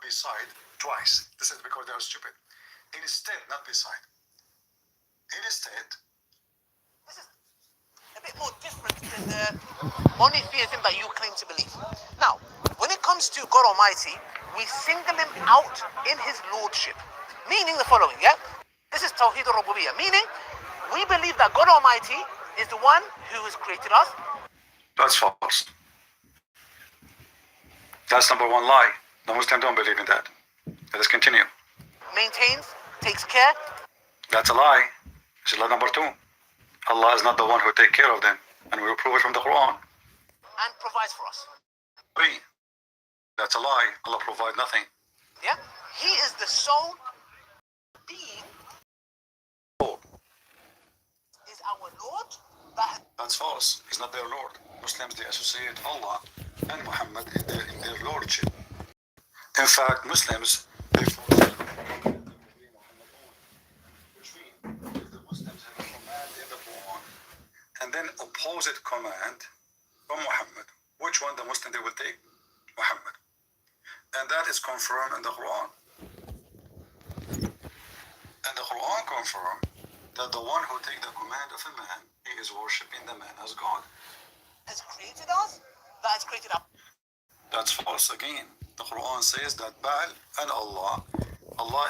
beside twice. This is because they are stupid. Instead, not beside. Instead, this is a bit more different than the monotheism that you claim to believe. Now, when it comes to God Almighty, we single him out in his lordship, meaning the following, yeah? This is Tawheed al-Rububiyyah, meaning we believe that God Almighty is the one who has created us. That's false. That's number one lie. The Muslims don't believe in that. Let us continue. Maintains, takes care. That's a lie. This is lie number two. Allah is not the one who takes care of them. And we will prove it from the Quran. And provides for us. Three. That's a lie. Allah provides nothing. Yeah? He is the sole being. Is our Lord. That's false. He's not their Lord. Muslims, they associate Allah and Muhammad in their lordship. In fact, Muslims, they which means if the Muslims have a command in the Quran and then opposite command from Muhammad, which one the Muslim they will take? Muhammad. And that is confirmed in the Quran. And the Quran confirmed that the one who takes the command of a man, he is worshipping the man as God. Has created us? That has created us. That's false again. The Quran says that Baal and Allah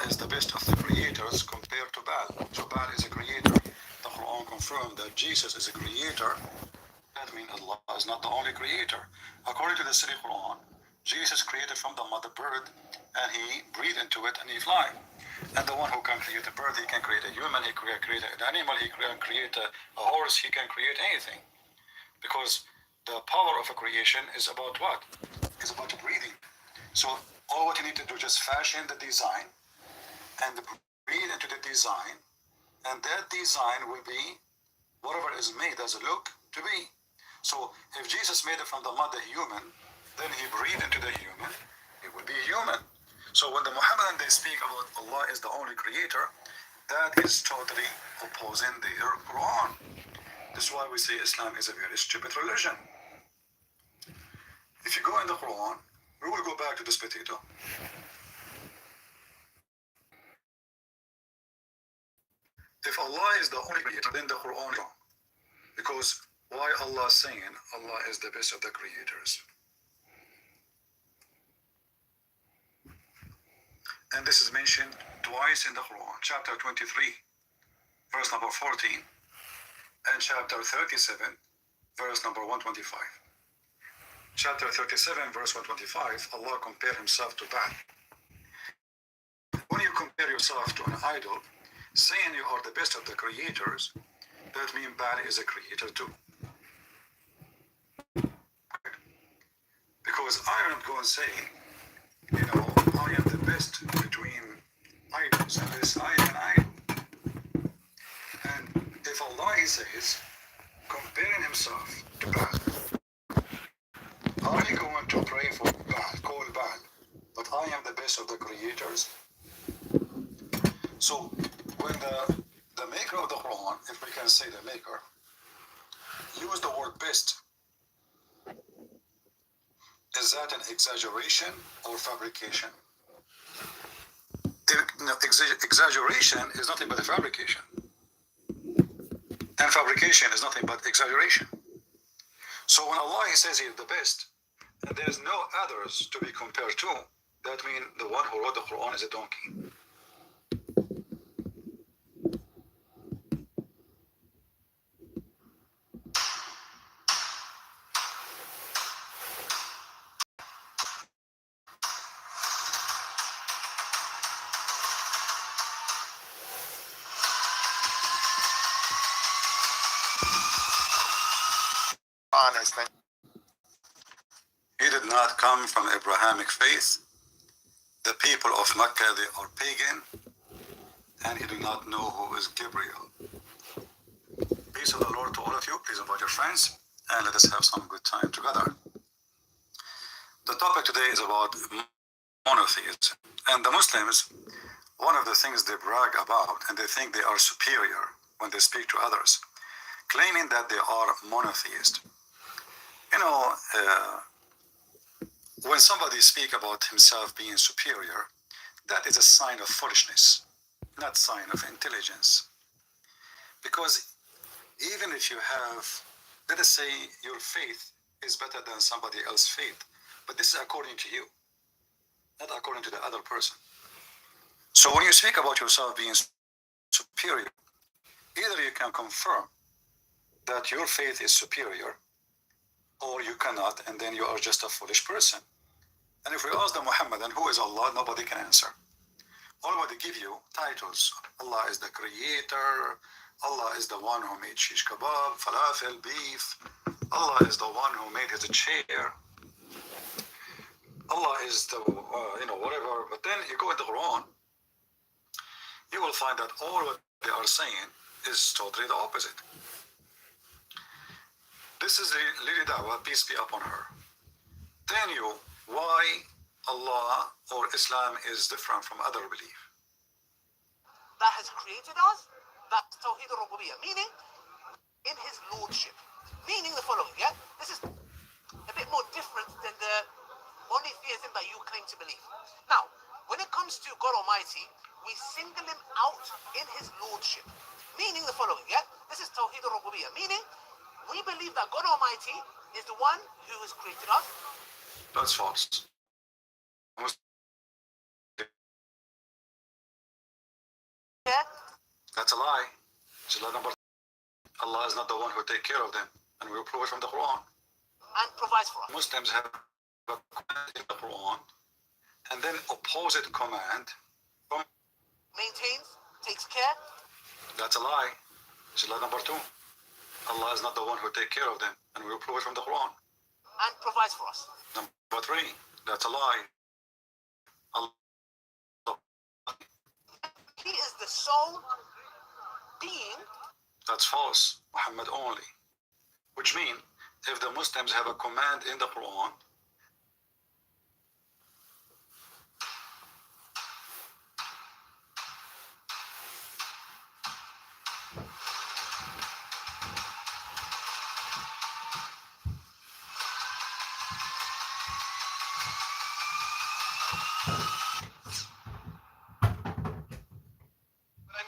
is the best of the creators compared to Baal. So Baal is a creator. The Quran confirmed that Jesus is a creator. That means Allah is not the only creator. According to the Sahih Quran, Jesus created from the mother bird and he breathed into it and he fly. And the one who can create a bird, he can create a human, he can create an animal, he can create a horse, he can create anything. Because the power of a creation is about what? It's about breathing. So all what you need to do is just fashion the design and breathe into the design, and that design will be whatever is made as a look to be. So if Jesus made it from the mother human, then he breathed into the human, it will be human. So when the Muhammadan they speak about Allah is the only creator, that is totally opposing their Quran. This is why we say Islam is a very stupid religion. If you go in the Quran, we will go back to this potato. If Allah is the only creator, then the Quran is wrong. Because why Allah is saying Allah is the best of the creators? And this is mentioned twice in the Quran, chapter 23, verse number 14, and chapter 37, verse number 125. Chapter 37, verse 125, Allah compared himself to Baal. When you compare yourself to an idol, saying you are the best of the creators, that means Baal is a creator too. Because I am not going to say, I am the best between idols, and this I am an idol. And if Allah says, comparing himself to Baal, are you going to pray for Baal, call Baal, but I am the best of the creators? So when the maker of the Quran, if we can say the maker, use the word best, is that an exaggeration or fabrication? Exaggeration is nothing but a fabrication. And fabrication is nothing but exaggeration. So when Allah he says he is the best, and there is no others to be compared to, that means the one who wrote the Quran is a donkey. Honestly. He did not come from Abrahamic faith. The people of Mecca, they are pagan, and he did not know who is Gabriel. Peace of the Lord to all of you. Please invite your friends, and let us have some good time together. The topic today is about monotheism. And the Muslims, one of the things they brag about, and they think they are superior when they speak to others, claiming that they are monotheist. When somebody speaks about himself being superior, that is a sign of foolishness, not sign of intelligence. Because even if you have, let us say your faith is better than somebody else's faith, but this is according to you, not according to the other person. So when you speak about yourself being superior, either you can confirm that your faith is superior, or you cannot, and then you are just a foolish person. And if we ask the Muhammad, and who is Allah, nobody can answer. Allah will give you titles. Allah is the creator. Allah is the one who made shish kebab, falafel, beef. Allah is the one who made his chair. Allah is the, whatever. But then you go in the Quran, you will find that all what they are saying is totally the opposite. This is Lily Dawah, peace be upon her. Then you, why Allah or Islam is different from other belief. That has created us, that's Tawheed al-Rububiyyah, meaning in his lordship. Meaning the following, yeah? This is a bit more different than the monotheism that you claim to believe. Now, when it comes to God Almighty, we single him out in his lordship. Meaning the following, yeah? This is Tawheed al-Rububiyyah, meaning we believe that God Almighty is the one who has created us. That's false. Yeah. That's a lie. It's a lie number. Allah is not the one who takes care of them, and we will prove it from the Quran. And provides for us. Muslims have a command in the Quran, and then opposite command from maintains, takes care. That's a lie. It's a lie number 2. Allah is not the one who takes care of them, and we will prove it from the Quran. And provides for us. Number 3, that's a lie. Allah. He is the sole being. That's false. Muhammad only. Which means, if the Muslims have a command in the Quran,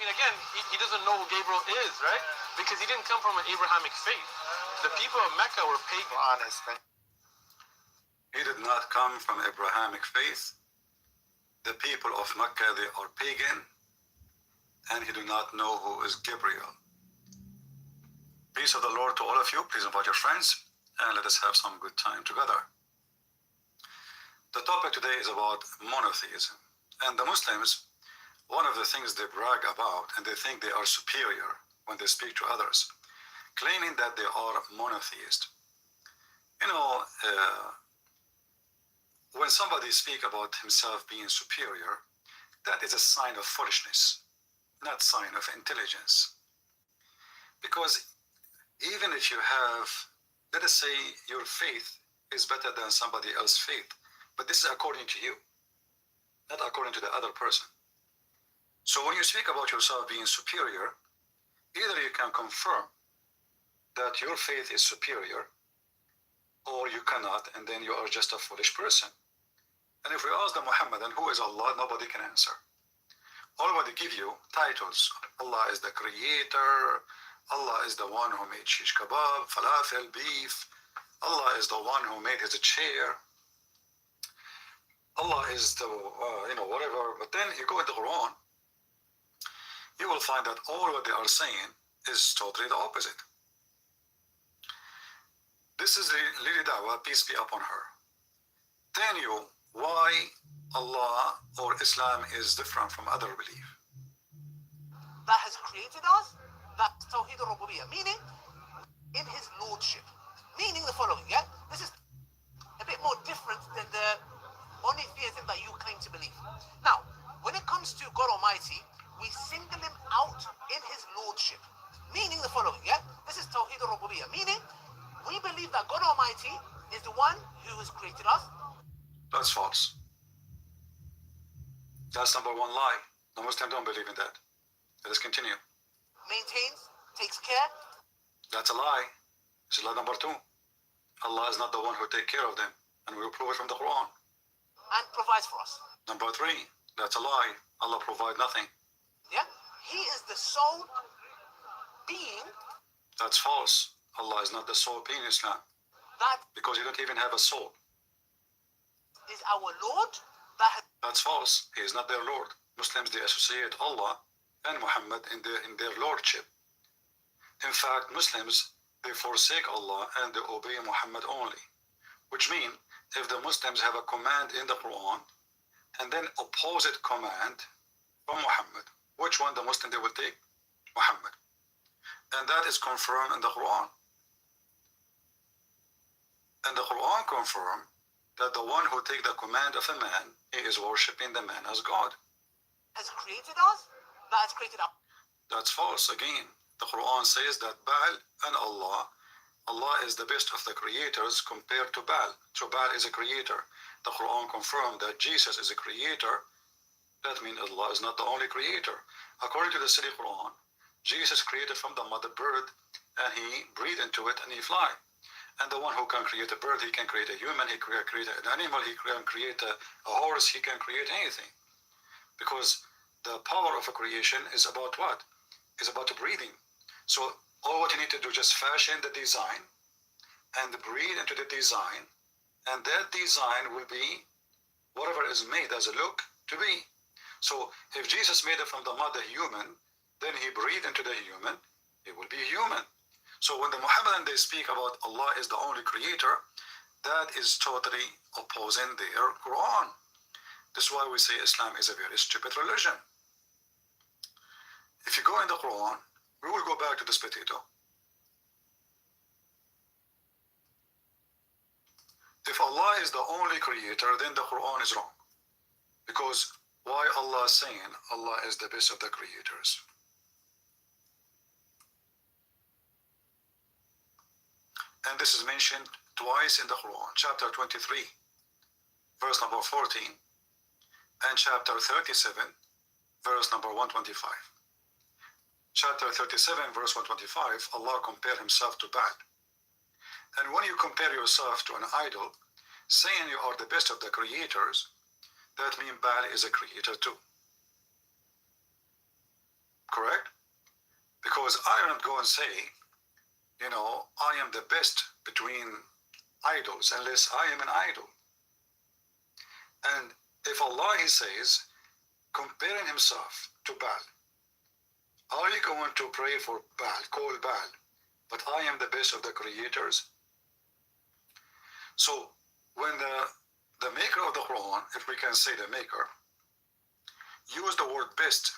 again, he doesn't know who Gabriel is, right? Because he didn't come from an Abrahamic faith. The people of Mecca were pagan. Honest. He did not come from Abrahamic faith. The people of Mecca, they are pagan, and he do not know who is Gabriel. Peace of the Lord to all of you. Please invite your friends, and let us have some good time together. The topic today is about monotheism. And the Muslims, one of the things they brag about, and they think they are superior when they speak to others, claiming that they are monotheist. When somebody speaks about himself being superior, that is a sign of foolishness, not sign of intelligence. Because even if you have, let us say your faith is better than somebody else's faith, but this is according to you, not according to the other person. So when you speak about yourself being superior, either you can confirm that your faith is superior, or you cannot, and then you are just a foolish person. And if we ask the Muhammad, and who is Allah, nobody can answer. Allah will give you titles. Allah is the creator. Allah is the one who made shish kebab, falafel, beef. Allah is the one who made his chair. Allah is the, whatever. But then you go in the Quran, you will find that all what they are saying is totally the opposite. This is Lily Dawah, peace be upon her. Then you, why Allah or Islam is different from other belief. That has created us, that's Tawheed al-Rububiyyah, meaning in his lordship. Meaning the following, yeah? This is a bit more different than the monotheism that you claim to believe. Now, when it comes to God Almighty, we single him out in his lordship. Meaning the following, yeah? This is Tawheed al-Rububiyyah, meaning we believe that God Almighty is the one who has created us. That's false. That's number 1 lie. The Muslims don't believe in that. Let us continue. Maintains, takes care. That's a lie. It's lie number 2. Allah is not the one who takes care of them, and we will prove it from the Quran. and provides for us. Number 3, that's a lie. Allah provide nothing. Yeah, He is the sole being. That's false. Allah is not the sole being in Islam. That because you don't even have a soul. Is our Lord. That's false. He is not their Lord. Muslims, they associate Allah and Muhammad in their lordship. In fact, Muslims, they forsake Allah and they obey Muhammad only. Which means, if the Muslims have a command in the Quran and then opposite command from Muhammad, which one the Muslim they will take? Muhammad. And that is confirmed in the Quran. And the Quran confirms that the one who takes the command of a man, he is worshipping the man as God. Has created us? That has created us. That's false again. The Quran says that Baal and Allah is the best of the creators compared to Baal. So Baal is a creator. The Quran confirmed that Jesus is a creator. That means Allah is not the only creator. According to the Sahih Quran, Jesus created from the mother bird and he breathed into it and he fly. And the one who can create a bird, he can create a human, he can create an animal, he can create a horse, he can create anything. Because the power of a creation is about what? It's about breathing. So all what you need to do is just fashion the design and breathe into the design, and that design will be whatever is made as a look to be. So if Jesus made it from the mother human, then he breathed into the human, it will be human. So when the Muhammadan they speak about Allah is the only creator, that is totally opposing their Quran. That's why we say Islam is a very stupid religion. If you go in the Quran, we will go back to this potato. If Allah is the only creator, then the Quran is wrong. Because why Allah saying Allah is the best of the creators? And this is mentioned twice in the Quran, chapter 23, verse number 14, and chapter 37, verse number 125. Chapter 37, verse 125, Allah compared himself to Baal. And when you compare yourself to an idol, saying you are the best of the creators, that means Baal is a creator too. Correct? Because I don't go and say, you know, I am the best between idols unless I am an idol. And if Allah, he says, comparing himself to Baal, are you going to pray for Baal, call Baal, but I am the best of the creators? So when the maker of the Quran, if we can say the maker, use the word best,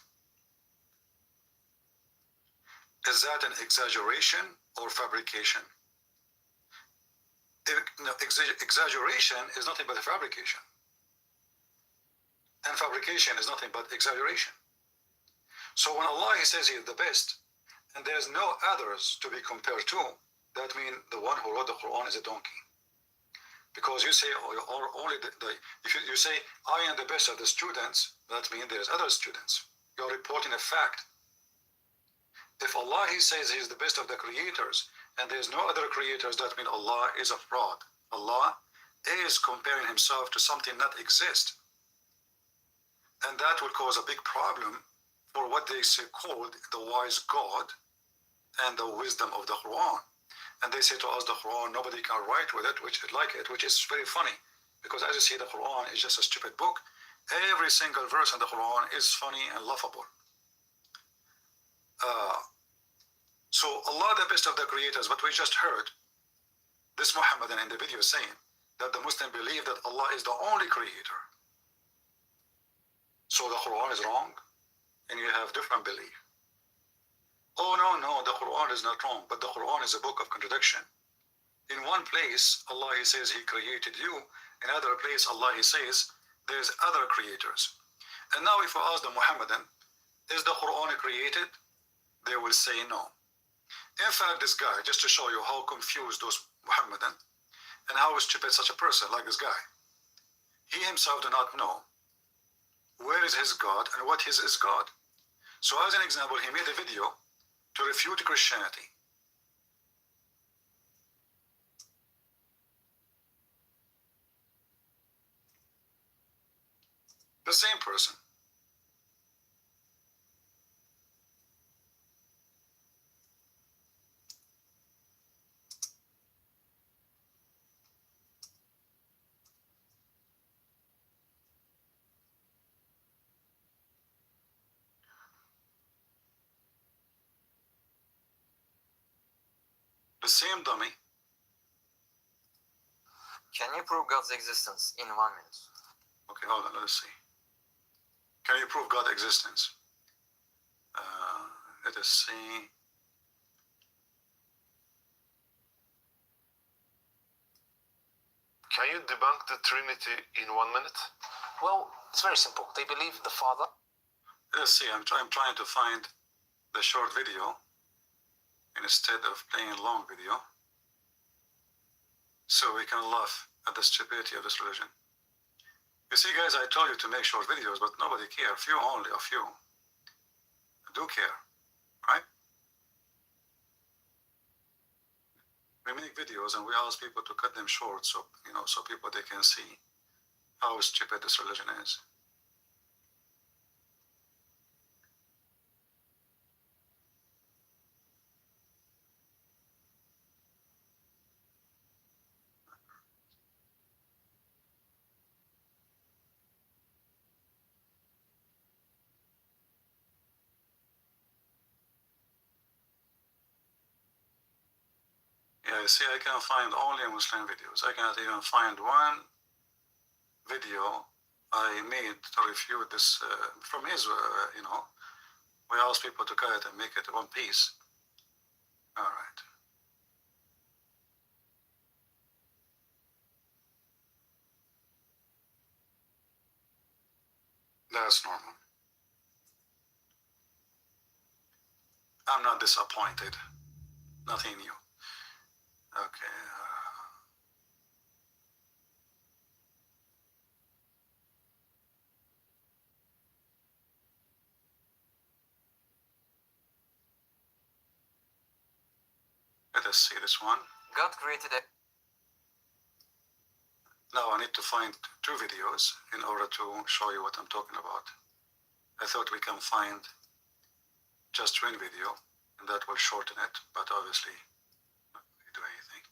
is that an exaggeration or fabrication? Exaggeration is nothing but a fabrication. And fabrication is nothing but exaggeration. So when Allah, he says he is the best, and there's no others to be compared to, that means the one who wrote the Quran is a donkey. Because you say, or only if you say, I am the best of the students, that means there's other students. You're reporting a fact. If Allah, he says he is the best of the creators, and there's no other creators, that means Allah is a fraud. Allah is comparing himself to something that exists. And that will cause a big problem for what they say called the wise God and the wisdom of the Quran. And they say to us, the Quran, nobody can write with it, which is very funny. Because as you see, the Quran is just a stupid book. Every single verse in the Quran is funny and laughable. So Allah, the best of the creators, what we just heard, this Muhammadan in the video saying that the Muslim believe that Allah is the only creator. So the Quran is wrong, and you have different belief. Oh no, the Quran is not wrong, but the Quran is a book of contradiction. In one place, Allah, he says he created you. In another place, Allah, he says there's other creators. And now if we ask the Muhammadan, is the Quran created? They will say no. In fact, this guy, just to show you how confused those Muhammadan and how stupid such a person like this guy, he himself do not know where is his God and what is his God. So as an example, he made a video to refute Christianity. The same person. The same dummy. Can you prove God's existence in 1 minute? Okay, hold on, let's see. Can you prove God's existence? Let us see. Can you debunk the Trinity in 1 minute? Well, it's very simple. They believe the Father. Let's see, I'm trying to find the short video instead of playing a long video, so we can laugh at the stupidity of this religion. You see, guys, I told you to make short videos, but nobody cares. Few only, a few do care, right? We make videos and we ask people to cut them short, so so people they can see how stupid this religion is. Yeah, you see, I can find only Muslim videos. I cannot even find one video I made to refute this from Israel. We ask people to cut it and make it one piece. All right. That's normal. I'm not disappointed. Nothing new. Okay. Let us see this one. God created a... Now I need to find 2 videos in order to show you what I'm talking about. I thought we can find just 1 video, and that will shorten it, but obviously not really do anything.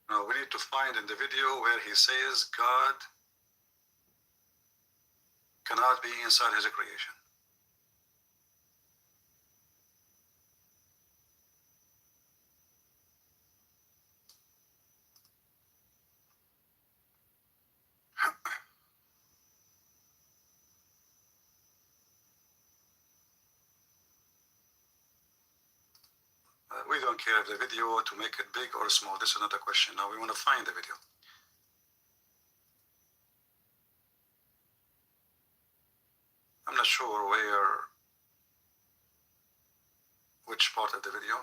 Now we need to find in the video where he says God cannot be inside his creation. We don't care if the video to make it big or small. This is not a question. Now we want to find the video. I'm not sure which part of the video.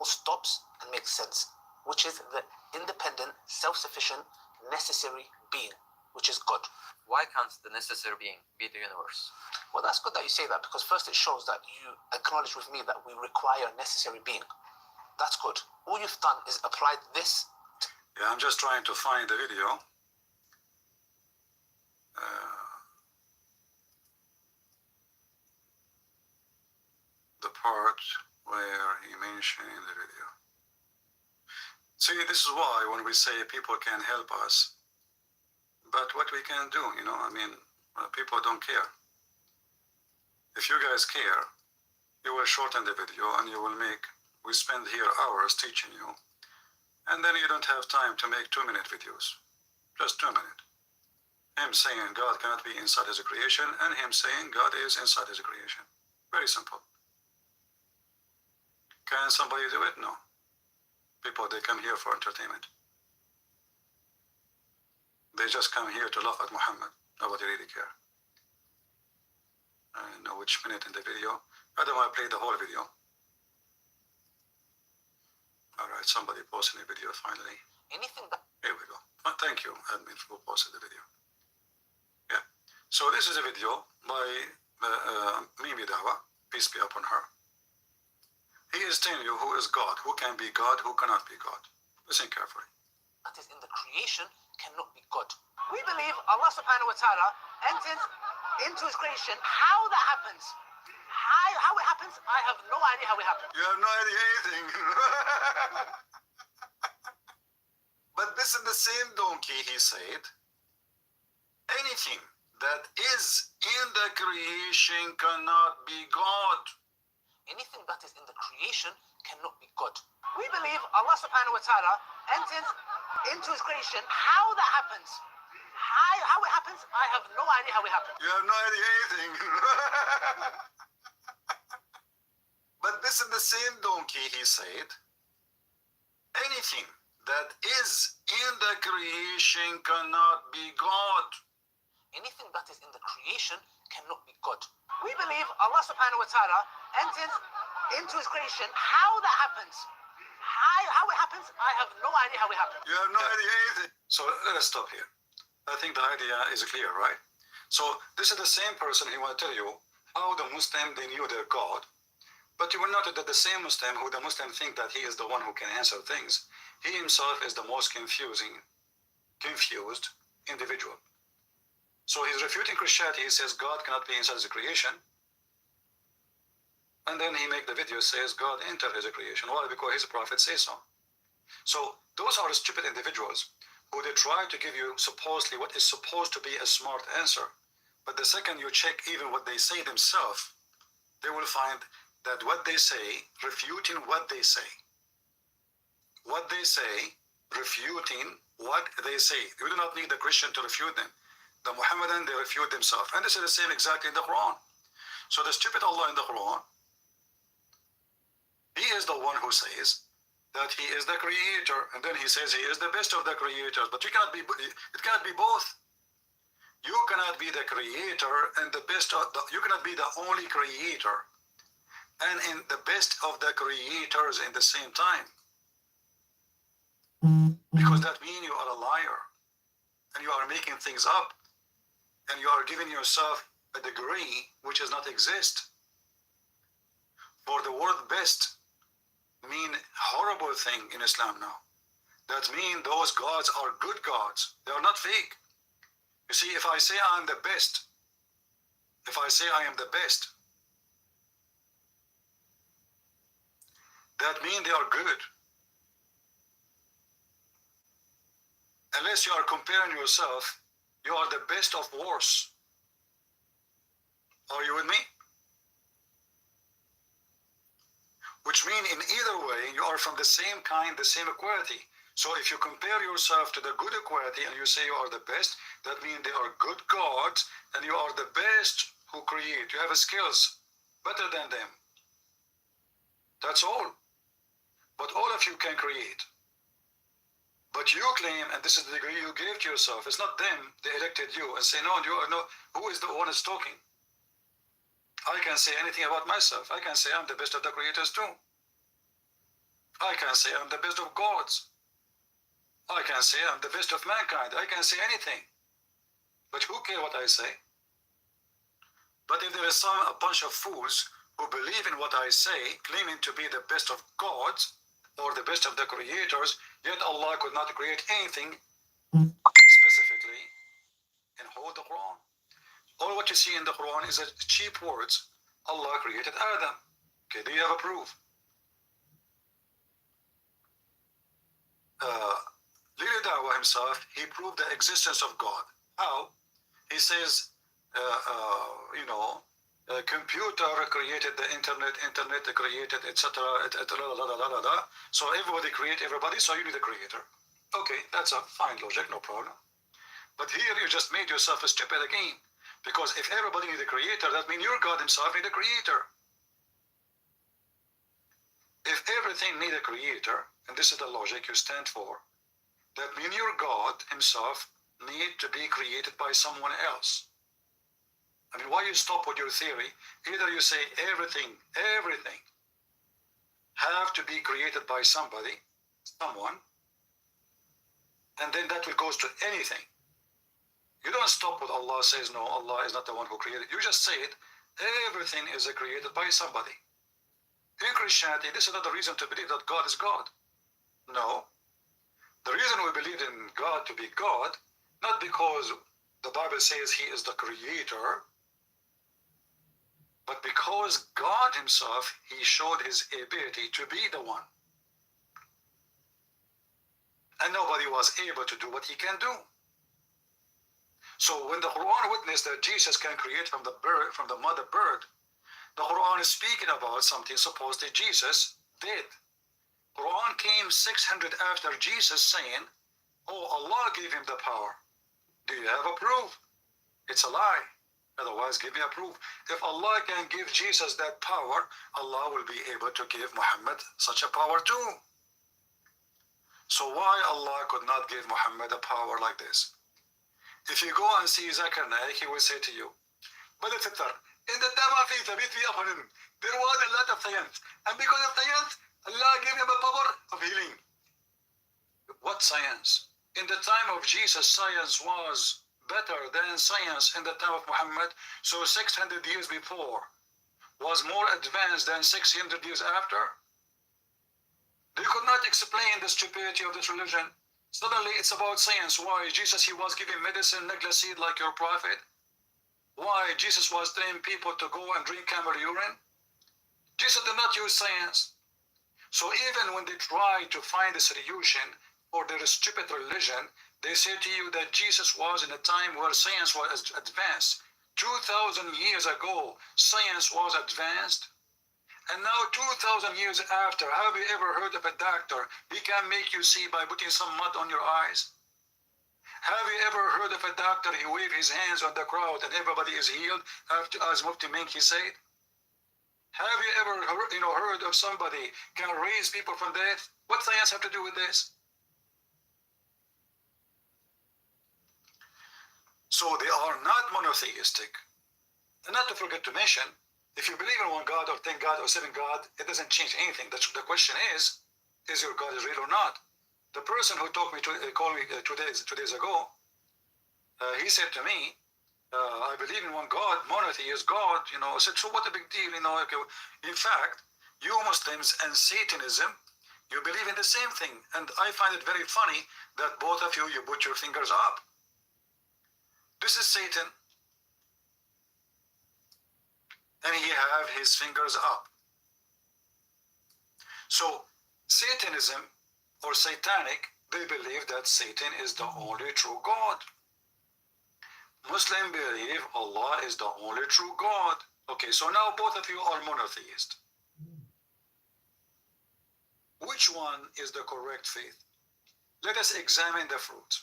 Stops and makes sense, which is the independent, self-sufficient, necessary being, which is God. Why can't the necessary being be the universe? Well, that's good that you say that, because first it shows that you acknowledge with me that we require a necessary being. That's good. All you've done is applied this. Yeah, I'm just trying to find the video. The part where he mentioned in the video. See, this is why when we say people can help us, but what we can do, people don't care. If you guys care, you will shorten the video and you will we spend here hours teaching you, and then you don't have time to make 2-minute videos. Just 2 minutes. Him saying God cannot be inside his creation, and him saying God is inside his creation. Very simple. Can somebody do it? No. People, they come here for entertainment. They just come here to laugh at Muhammad. Nobody really care. I know which minute in the video. I don't want to play the whole video. All right, somebody posted a video finally. Anything that... Here we go. Thank you. you, admin, who posted the video. Yeah. So this is a video by Mimi Dawa, peace be upon her. He is telling you who is God, who can be God, who cannot be God. Listen carefully. That is in the creation cannot be God. We believe Allah subhanahu wa ta'ala enters into his creation. How that happens, how it happens, I have no idea how it happens. You have no idea anything. But this is the same donkey, he said. Anything that is in the creation cannot be God. Anything that is in the creation cannot be God. We believe Allah subhanahu wa ta'ala enters into his creation. How that happens, how it happens, I have no idea how it happens. You have no idea anything. But this is the same donkey, he said. Anything that is in the creation cannot be God. Anything that is in the creation cannot be God. We believe Allah subhanahu wa ta'ala enters into his creation. How that happens, how it happens, I have no idea how it happens. You have no idea anything. So let us stop here. I think the idea is clear, right? So this is the same person he will tell you how the Muslim, they knew their God. But you will notice that the same Muslim, who the Muslim think that he is the one who can answer things, he himself is the most confused individual. So he's refuting Christianity. He says God cannot be inside his creation. And then he make the video says God entered his creation. Why? Because his prophet says so. So those are stupid individuals who they try to give you supposedly what is supposed to be a smart answer. But the second you check even what they say themselves, they will find that what they say, refuting what they say. What they say, refuting what they say. You do not need the Christian to refute them. The Muhammadan, they refute themselves. And this is the same exactly in the Quran. So the stupid Allah in the Quran, he is the one who says that he is the creator, and then he says he is the best of the creators. But it cannot be both. You cannot be the creator and the best of the, you cannot be the only creator and in the best of the creators in the same time. Because that means you are a liar and you are making things up and you are giving yourself a degree which does not exist. For the word best mean horrible thing in Islam now. That means those gods are good gods. They are not fake. You see, if I say I am the best, that means they are good. Unless you are comparing yourself, you are the best of worse. Are you with me? Which means in either way, you are from the same kind, the same equality. So if you compare yourself to the good equality and you say you are the best, that means they are good gods and you are the best who create. You have skills better than them. That's all. But all of you can create. But you claim, and this is the degree you gave to yourself, it's not them, they elected you, and say, no, you are no, who is the one that's talking? I can say anything about myself. I can say I'm the best of the creators too. I can say I'm the best of gods. I can say I'm the best of mankind. I can say anything. But who cares what I say? But if there is a bunch of fools who believe in what I say, claiming to be the best of gods or the best of the creators, yet Allah could not create anything specifically in whole the Quran. All what you see in the Quran is cheap words. Allah created Adam. Okay, do you have a proof? Lili Dawah himself, he proved the existence of God. How? He says, computer created the internet created, etc. So everybody create everybody, so you need a creator. Okay, that's a fine logic, no problem. But here you just made yourself a stupid again. Because if everybody need a creator, that means your God himself need a creator. If everything need a creator, and this is the logic you stand for, that means your God himself need to be created by someone else. I mean, why you stop with your theory? Either you say everything have to be created by someone, and then that will go to anything. You don't stop with Allah says no, Allah is not the one who created. You just say it. Everything is created by somebody. In Christianity, this is not the reason to believe that God is God. No. The reason we believe in God to be God, not because the Bible says he is the creator, but because God himself, he showed his ability to be the one. And nobody was able to do what he can do. So when the Quran witnessed that Jesus can create from the bird, from the mother bird, the Quran is speaking about something supposedly Jesus did. Quran came 600 after Jesus saying, oh, Allah gave him the power. Do you have a proof? It's a lie. Otherwise, give me a proof. If Allah can give Jesus that power, Allah will be able to give Muhammad such a power too. So why Allah could not give Muhammad a power like this? If you go and see Zakir Naik, he will say to you, but it's in the time there was a lot of science. And because of science, Allah gave him a power of healing. What science? In the time of Jesus, science was better than science in the time of Muhammad. So 600 years before was more advanced than 600 years after. They could not explain the stupidity of this religion. Suddenly it's about science. Why? Jesus, he was giving medicine, necklace seed like your prophet. Why? Jesus was telling people to go and drink camel urine. Jesus did not use science. So even when they try to find a solution for their stupid religion, they say to you that Jesus was in a time where science was advanced. 2,000 years ago, science was advanced. And now 2,000 years after, have you ever heard of a doctor? He can make you see by putting some mud on your eyes. Have you ever heard of a doctor? He waved his hands on the crowd and everybody is healed, as Mufti Menki said. Have you ever heard of somebody can raise people from death? What science have to do with this? So they are not monotheistic. And not to forget to mention, if you believe in one God or 10 God or 7 God, it doesn't change anything. The question is your God real or not? The person who called me 2 days ago, he said to me, I believe in one God, monotheist God, I said, so what a big deal, okay. In fact, you Muslims and Satanism, you believe in the same thing. And I find it very funny that both of you put your fingers up. This is Satan. And he have his fingers up. So Satanism or satanic, they believe that Satan is the only true God. Muslim believe Allah is the only true God. Okay, so now both of you are monotheist. Which one is the correct faith? Let us examine the fruit.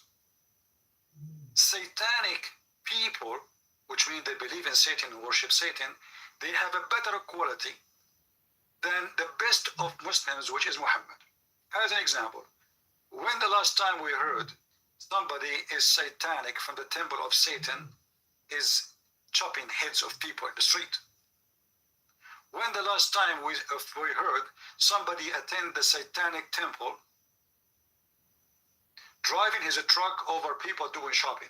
Satanic people, which means they believe in Satan and worship Satan, they have a better quality than the best of Muslims, which is Muhammad. As an example, when the last time we heard somebody is satanic from the temple of Satan is chopping heads of people in the street? When the last time we heard somebody attend the satanic temple driving his truck over people doing shopping,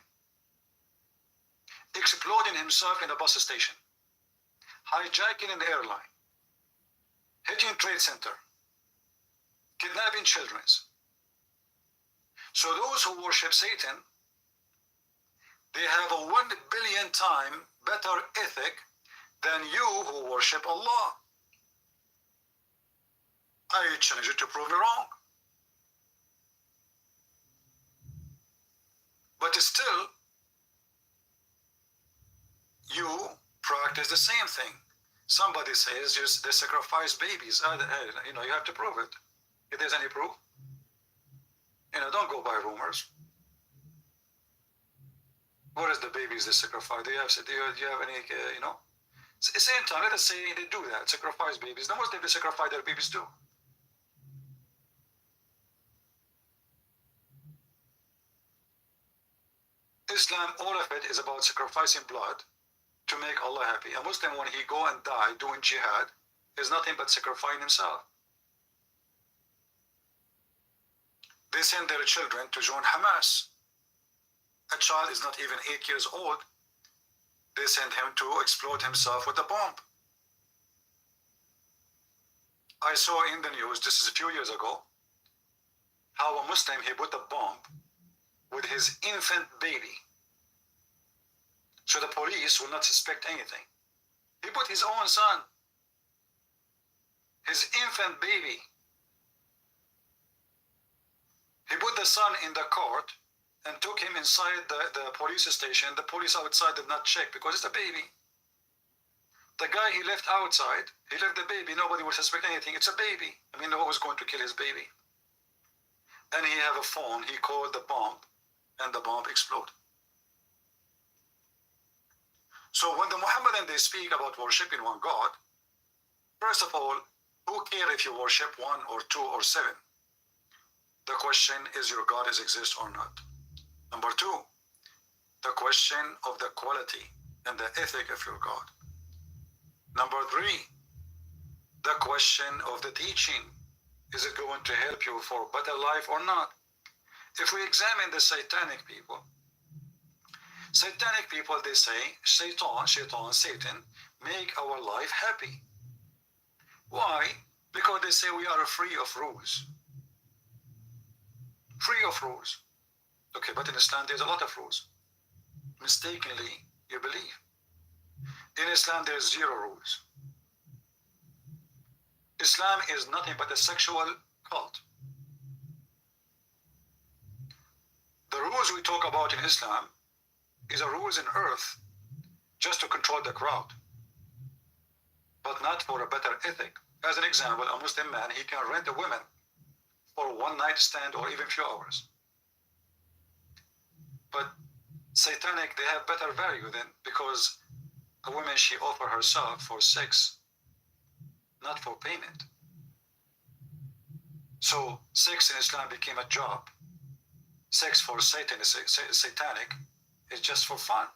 exploding himself in a bus station, hijacking an airline, hitting trade center, kidnapping children? So those who worship Satan, they have a 1 billion times better ethic than you who worship Allah. I challenge you to prove me wrong. But still, you practice the same thing. Somebody says they sacrifice babies. You have to prove it. If there's any proof, don't go by rumors. What is the babies they sacrifice? Do you have any, Same time, let us say they do that, sacrifice babies. The Muslims, they sacrifice their babies too. Islam, all of it is about sacrificing blood to make Allah happy. A Muslim, when he go and die doing jihad, is nothing but sacrificing himself. they send their children to join Hamas. A child is not even 8 years old. They send him to explode himself with a bomb. I saw in the news, this is a few years ago, how a Muslim, he put a bomb with his infant baby. So the police will not suspect anything. He put his own son, his infant baby. He put the son in the cart and took him inside the police station. The police outside did not check because it's a baby. The guy he left outside, he left the baby, nobody will suspect anything. It's a baby. I mean, who was going to kill his baby? And he have a phone, he called the bomb, and the bomb exploded. So when the Muhammadan, they speak about worshiping one God, first of all, who care if you worship 1 or 2 or 7? The question is, your God is exist or not? Number 2, the question of the quality and the ethic of your God. Number 3, the question of the teaching. Is it going to help you for better life or not? If we examine the satanic people, they say, Satan, make our life happy. Why? Because they say we are free of rules. Free of rules. Okay, but in Islam there's a lot of rules. Mistakenly, you believe. In Islam there's 0 rules. Islam is nothing but a sexual cult. The rules we talk about in Islam is a rules in earth just to control the crowd, but not for a better ethic. As an example, a Muslim man, he can rent a woman for a one-night stand or even few hours. But satanic, they have better value then, because a woman, she offer herself for sex, not for payment. So sex in Islam became a job. Sex for Satan is satanic. It's just for fun.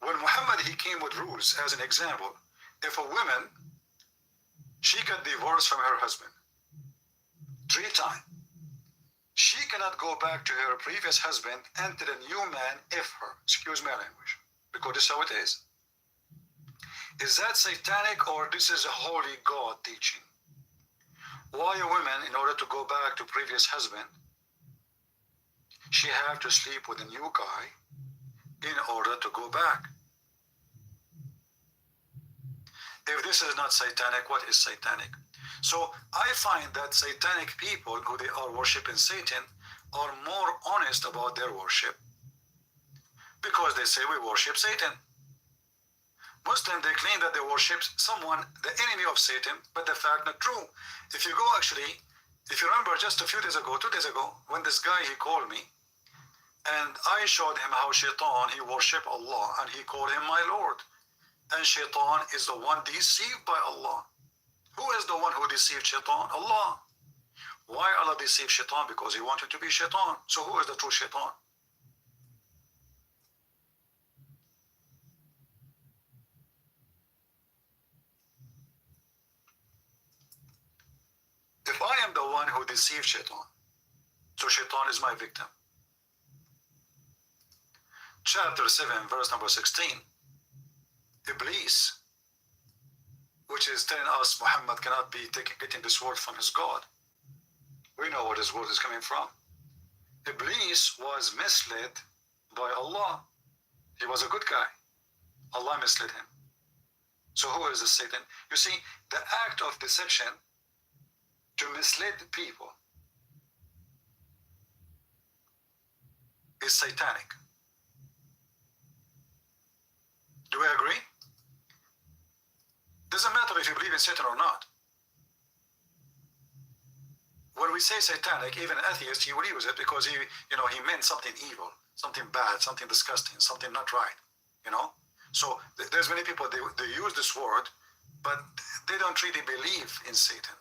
When Muhammad, he came with rules, as an example, if a woman, she got divorced from her husband 3 times, she cannot go back to her previous husband until a new man F her. Excuse my language, because this is how it is. Is that satanic, or this is a holy God teaching? Why a woman, in order to go back to previous husband, she have to sleep with a new guy in order to go back? If this is not satanic, what is satanic? So I find that satanic people who they are worshiping Satan are more honest about their worship, because they say we worship Satan. Muslims, they claim that they worship someone, the enemy of Satan, but the fact not true. If you go actually, if you remember just a few days ago, 2 days ago, when this guy, he called me, and I showed him how Shaitan, he worship Allah, and he called him my Lord. And Shaitan is the one deceived by Allah. Who is the one who deceived Shaitan? Allah. Why Allah deceived Shaitan? Because he wanted to be Shaitan. So who is the true Shaitan? If I am the one who deceived Shaitan, so Shaitan is my victim. Chapter 7, verse number 16. Iblis, which is telling us Muhammad cannot be getting this word from his God. We know where this word is coming from. Iblis was misled by Allah. He was a good guy. Allah misled him. So who is the Satan? You see, the act of deception to mislead people is satanic. Do we agree? Doesn't matter if you believe in Satan or not. When we say satanic, even an atheist, he will use it because he meant something evil, something bad, something disgusting, something not right, So there's many people, they use this word, but they don't really believe in Satan.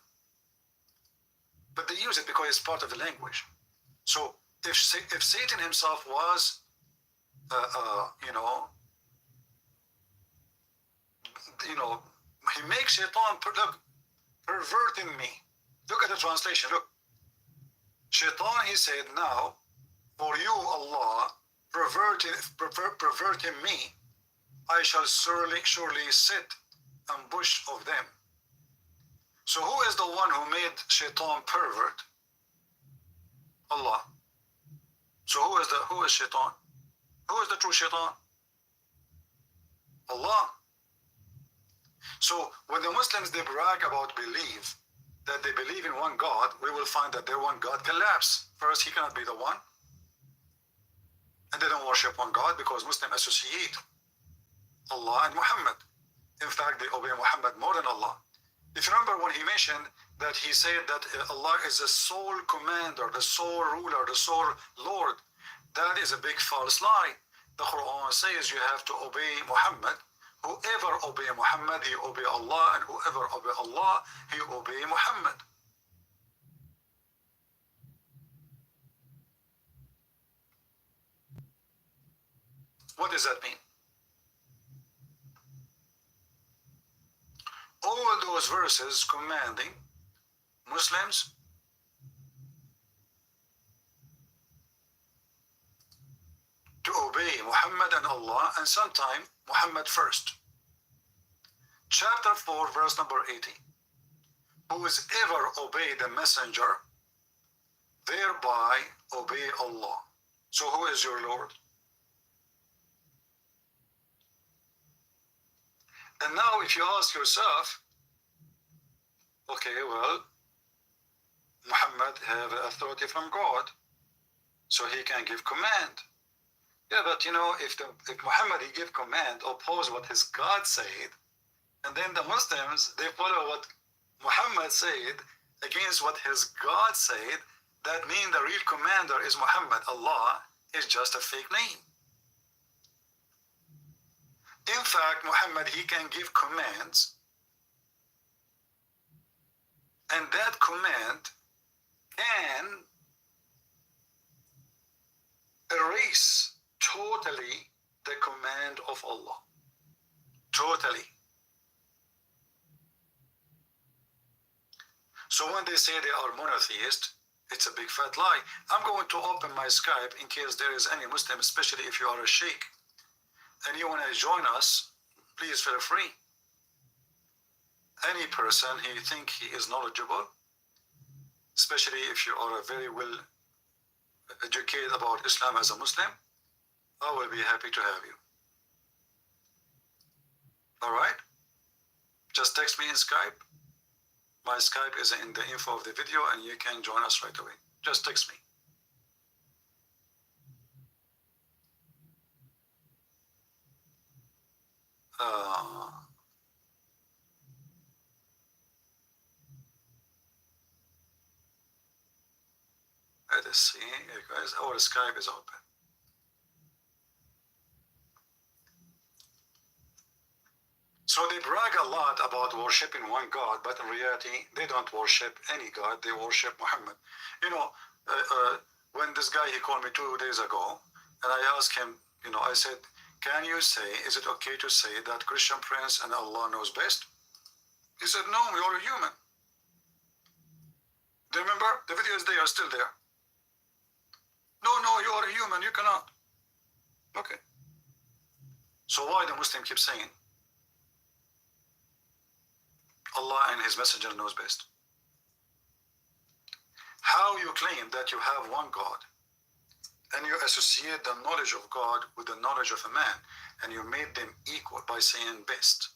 But they use it because it's part of the language. So if Satan himself was, he makes shaitan look, perverting me. Look at the translation, look. Shaitan, he said, now, for you, Allah, perverting me, I shall surely sit ambush of them. So who is the one who made shaitan pervert? Allah. So who is shaitan? Who is the true shaitan? Allah. So when the Muslims, they brag about belief, that they believe in one God, we will find that their one God collapse. First, he cannot be the one. And they don't worship one God because Muslims associate Allah and Muhammad. In fact, they obey Muhammad more than Allah. If you remember when he mentioned that he said that Allah is the sole commander, the sole ruler, the sole Lord, that is a big false lie. The Quran says you have to obey Muhammad. Whoever obey Muhammad, he obey Allah, and whoever obey Allah, he obey Muhammad. What does that mean? All those verses commanding Muslims to obey Muhammad and Allah, and sometime Muhammad first. Chapter 4, verse number 80. Whoever obey the messenger, thereby obey Allah. So who is your Lord? And now if you ask yourself, okay, well, Muhammad have authority from God, so he can give command. Yeah, but if Muhammad, he give command, oppose what his God said, and then the Muslims, they follow what Muhammad said against what his God said, that means the real commander is Muhammad. Allah is just a fake name. In fact, Muhammad, he can give commands, and that command can erase totally the command of Allah. Totally. So when they say they are monotheist, it's a big fat lie. I'm going to open my Skype in case there is any Muslim, especially if you are a sheikh, and you want to join us, please feel free. Any person who think he is knowledgeable, especially if you are very well educated about Islam as a Muslim, I will be happy to have you. All right? Just text me in Skype. My Skype is in the info of the video, and you can join us right away. Just text me. Let us see, guys. Our Skype is open. So they brag a lot about worshiping one God, but in reality, they don't worship any God. They worship Muhammad. When this guy, he called me 2 days ago, and I asked him, I said, can you say, is it okay to say that Christian Prince and Allah knows best? He said, no, you're a human. Do you remember? The video is there, still there. No, you are a human, you cannot. Okay. So why the Muslim keeps saying Allah and his messenger knows best? How you claim that you have one God, and you associate the knowledge of God with the knowledge of a man, and you made them equal by saying best?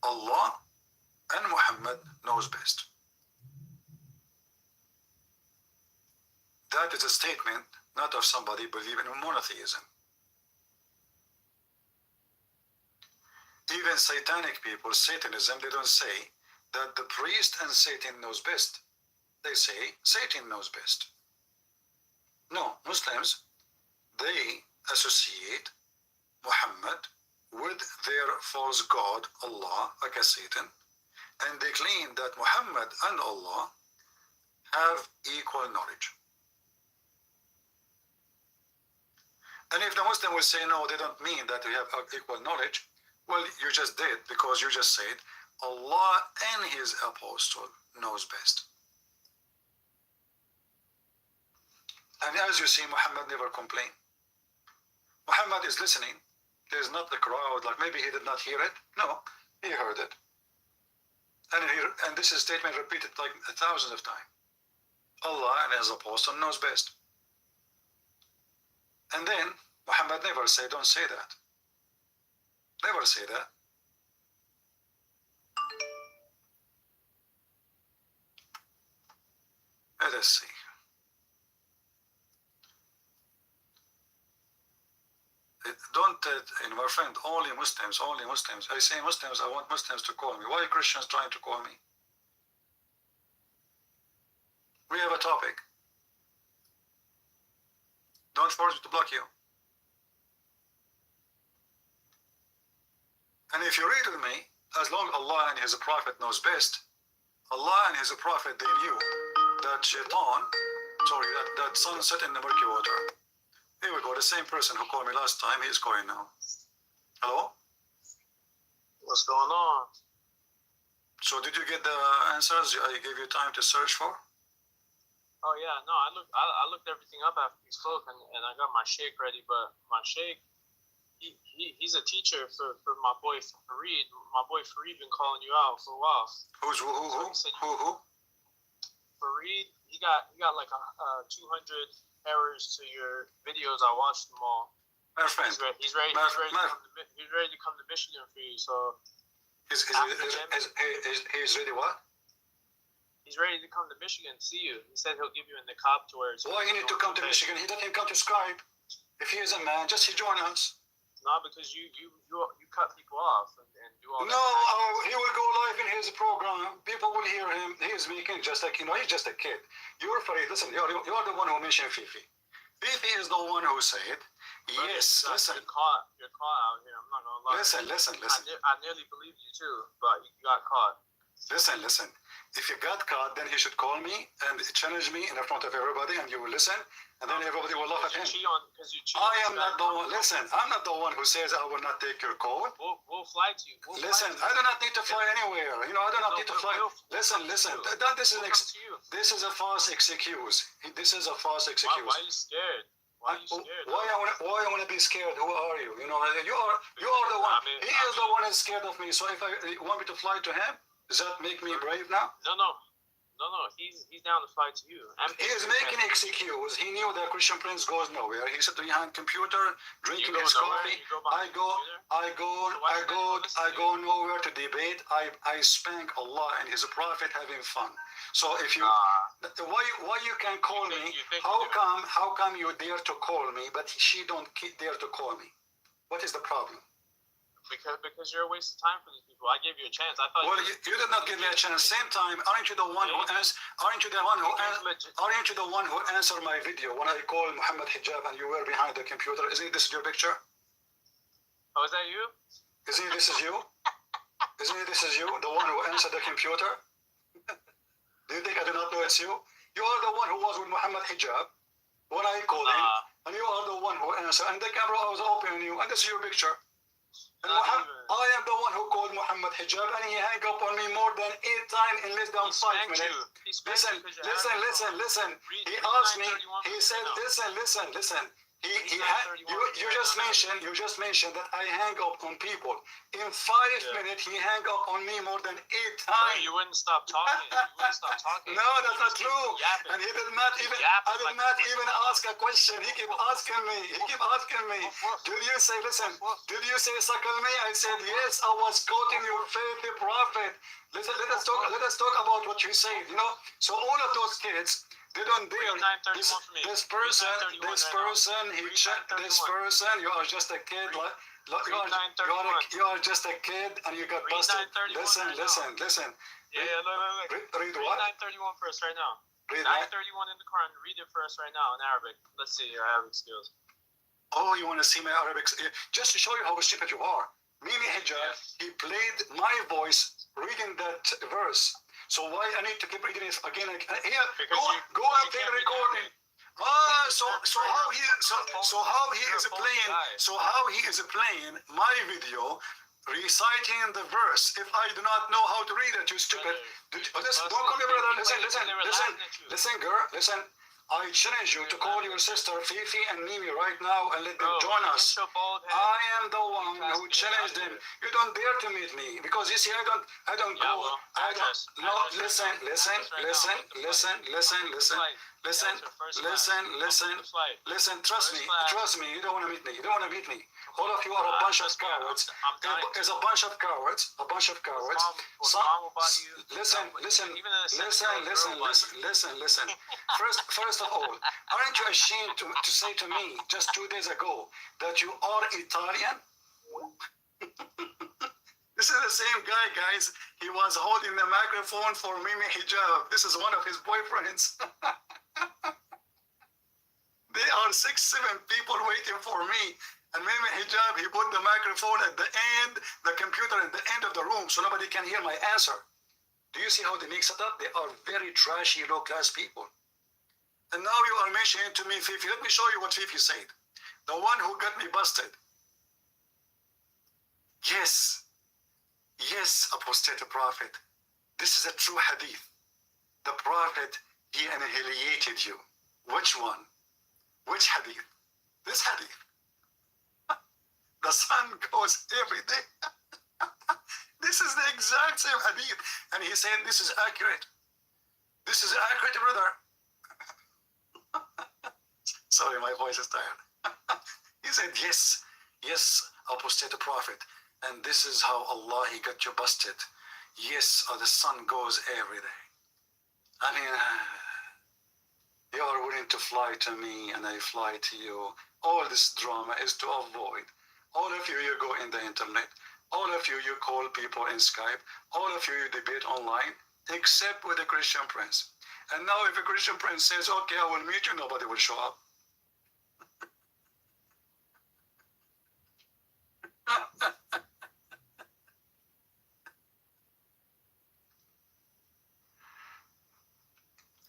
Allah and Muhammad knows best. That is a statement not of somebody believing in monotheism. Even satanic people, Satanism, they don't say that the priest and Satan knows best. They say Satan knows best. No, Muslims, they associate Muhammad with their false god, Allah, like a Satan, and they claim that Muhammad and Allah have equal knowledge. And if the Muslim will say, no, they don't mean that we have equal knowledge, well, you just did, because you just said Allah and his apostle knows best. And as you see, Muhammad never complained. Muhammad is listening. There's not the crowd, like maybe he did not hear it. No, he heard it. And this is statement repeated like thousands of times. Allah and his apostle knows best. And then Muhammad never say, don't say that. Never say that. Let us see. Don't, my friend, only Muslims, only Muslims. I say Muslims, I want Muslims to call me. Why are Christians trying to call me? We have a topic. Don't force me to block you. And if you read with me, as long as Allah and his prophet knows best, Allah and his prophet, they knew that shaitan, that sun set in the murky water. Here we go, the same person who called me last time, he's calling now. Hello? What's going on? So did you get the answers I gave you time to search for? Oh yeah, no, I looked everything up after you spoke, and I got my sheikh ready. But my sheikh, he's a teacher for my boy Fareed. My boy Fareed been calling you out for a while. Who? Fareed, he got like a 200 errors to your videos. I watched them all. My friend, he's ready to come to Michigan for you. So he's ready what? He's ready to come to Michigan to see you. He said he'll give you in the cop to where it's. Why he need to come to Michigan? He doesn't even come to Skype. If he is a man, just he join us. No, because you cut people off and do all that. No, he will go live in his program. People will hear him. He is making just like, he's just a kid. You're Fareed. Listen, you're the one who mentioned Fifi. Fifi is the one who said, Brother, yes, listen. You're caught out here. I'm not gonna lie. Listen. I nearly believed you too, but you got caught. Listen. If you got caught, then he should call me and challenge me in front of everybody, and you will listen, and then everybody will laugh at him. I am not the one. Listen, I'm not the one who says I will not take your call. We'll fly to you. Listen, I do not need to fly anywhere. I do not need to fly. Listen. This is a false excuse. This is a false excuse. Why are you scared? Why I want to be scared? Who are you? You are the one. He is the one who's scared of me. So if you want me to fly to him, does that make me brave now? No. He's down to fight to you. He is making an excuse. He knew that Christian Prince goes nowhere. He sat behind computer, drinking his coffee. I go nowhere to debate. I spank Allah and his prophet having fun. So if you, why you can call me? How come you dare to call me, but she don't dare to call me? What is the problem? Because you're a waste of time for these people. I gave you a chance. I thought. Well, you did not give me a chance. Same time, aren't you the one who answered my video when I called Muhammad Hijab and you were behind the computer? Isn't this your picture? Oh, is that you? Isn't this you? The one who answered the computer? Do you think I do not know it's you? You are the one who was with Muhammad Hijab when I called him, and you are the one who answered. And the camera was open on you, and this is your picture. And I am the one who called Muhammad Hijab, and he hung up on me more than 8 times in less than 5 minutes. Listen. He asked me. He said, listen. You just mentioned that I hang up on people. In 5 minutes, he hung up on me more than 8 times. You wouldn't stop talking. No, that's not true. And he did not even. I did not even ask a question. He kept asking me. Did you say, did you say suckle me? I said yes. I was quoting your faithful prophet. Listen, let us talk about what you said. So all of those kids. They don't dare. This person, you are just a kid. You are just a kid, and you got busted. Listen. Yeah, look. Read what? 931 for us right now. Read 931 in the Quran. Read it for us right now in Arabic. Let's see your Arabic skills. Oh, you want to see my Arabic? Just to show you how stupid you are. Mimi Hijab, he played my voice reading that verse. So why I need to keep reading it again? Here, go and play the recording. So how he is playing my video reciting the verse if I do not know how to read it, you stupid. Listen, don't call me brother. Listen, girl, listen. I challenge you to call your sister Fifi and Mimi right now and let them join us. I am the one who challenged them. You don't dare to meet me because you see, I don't go. No, listen. Trust me. You don't want to meet me. All of you are a bunch of cowards. It's a bunch of cowards. Listen. First of all, aren't you ashamed to say to me just 2 days ago that you are Italian? This is the same guy, guys. He was holding the microphone for Mimi Hijab. This is one of his boyfriends. There are 6-7 people waiting for me. And Mimi Hijab, he put the microphone at the end, the computer at the end of the room, so nobody can hear my answer. Do you see how they mix it up? They are very trashy, low-class people. And now you are mentioning to me Fifi. Let me show you what Fifi said. The one who got me busted. Yes, apostate prophet. This is a true hadith. The prophet, he annihilated you. Which one? Which hadith? This hadith. The sun goes every day. This is the exact same hadith. And he said, this is accurate. This is accurate, brother. Sorry, my voice is tired. He said, yes, apostate prophet. And this is how Allah, he got you busted. Yes, the sun goes every day. I mean, you are willing to fly to me and I fly to you. All this drama is to avoid. All of you go in the internet. All of you call people in Skype. All of you debate online, except with the Christian Prince. And now if a Christian Prince says, okay, I will meet you, nobody will show up.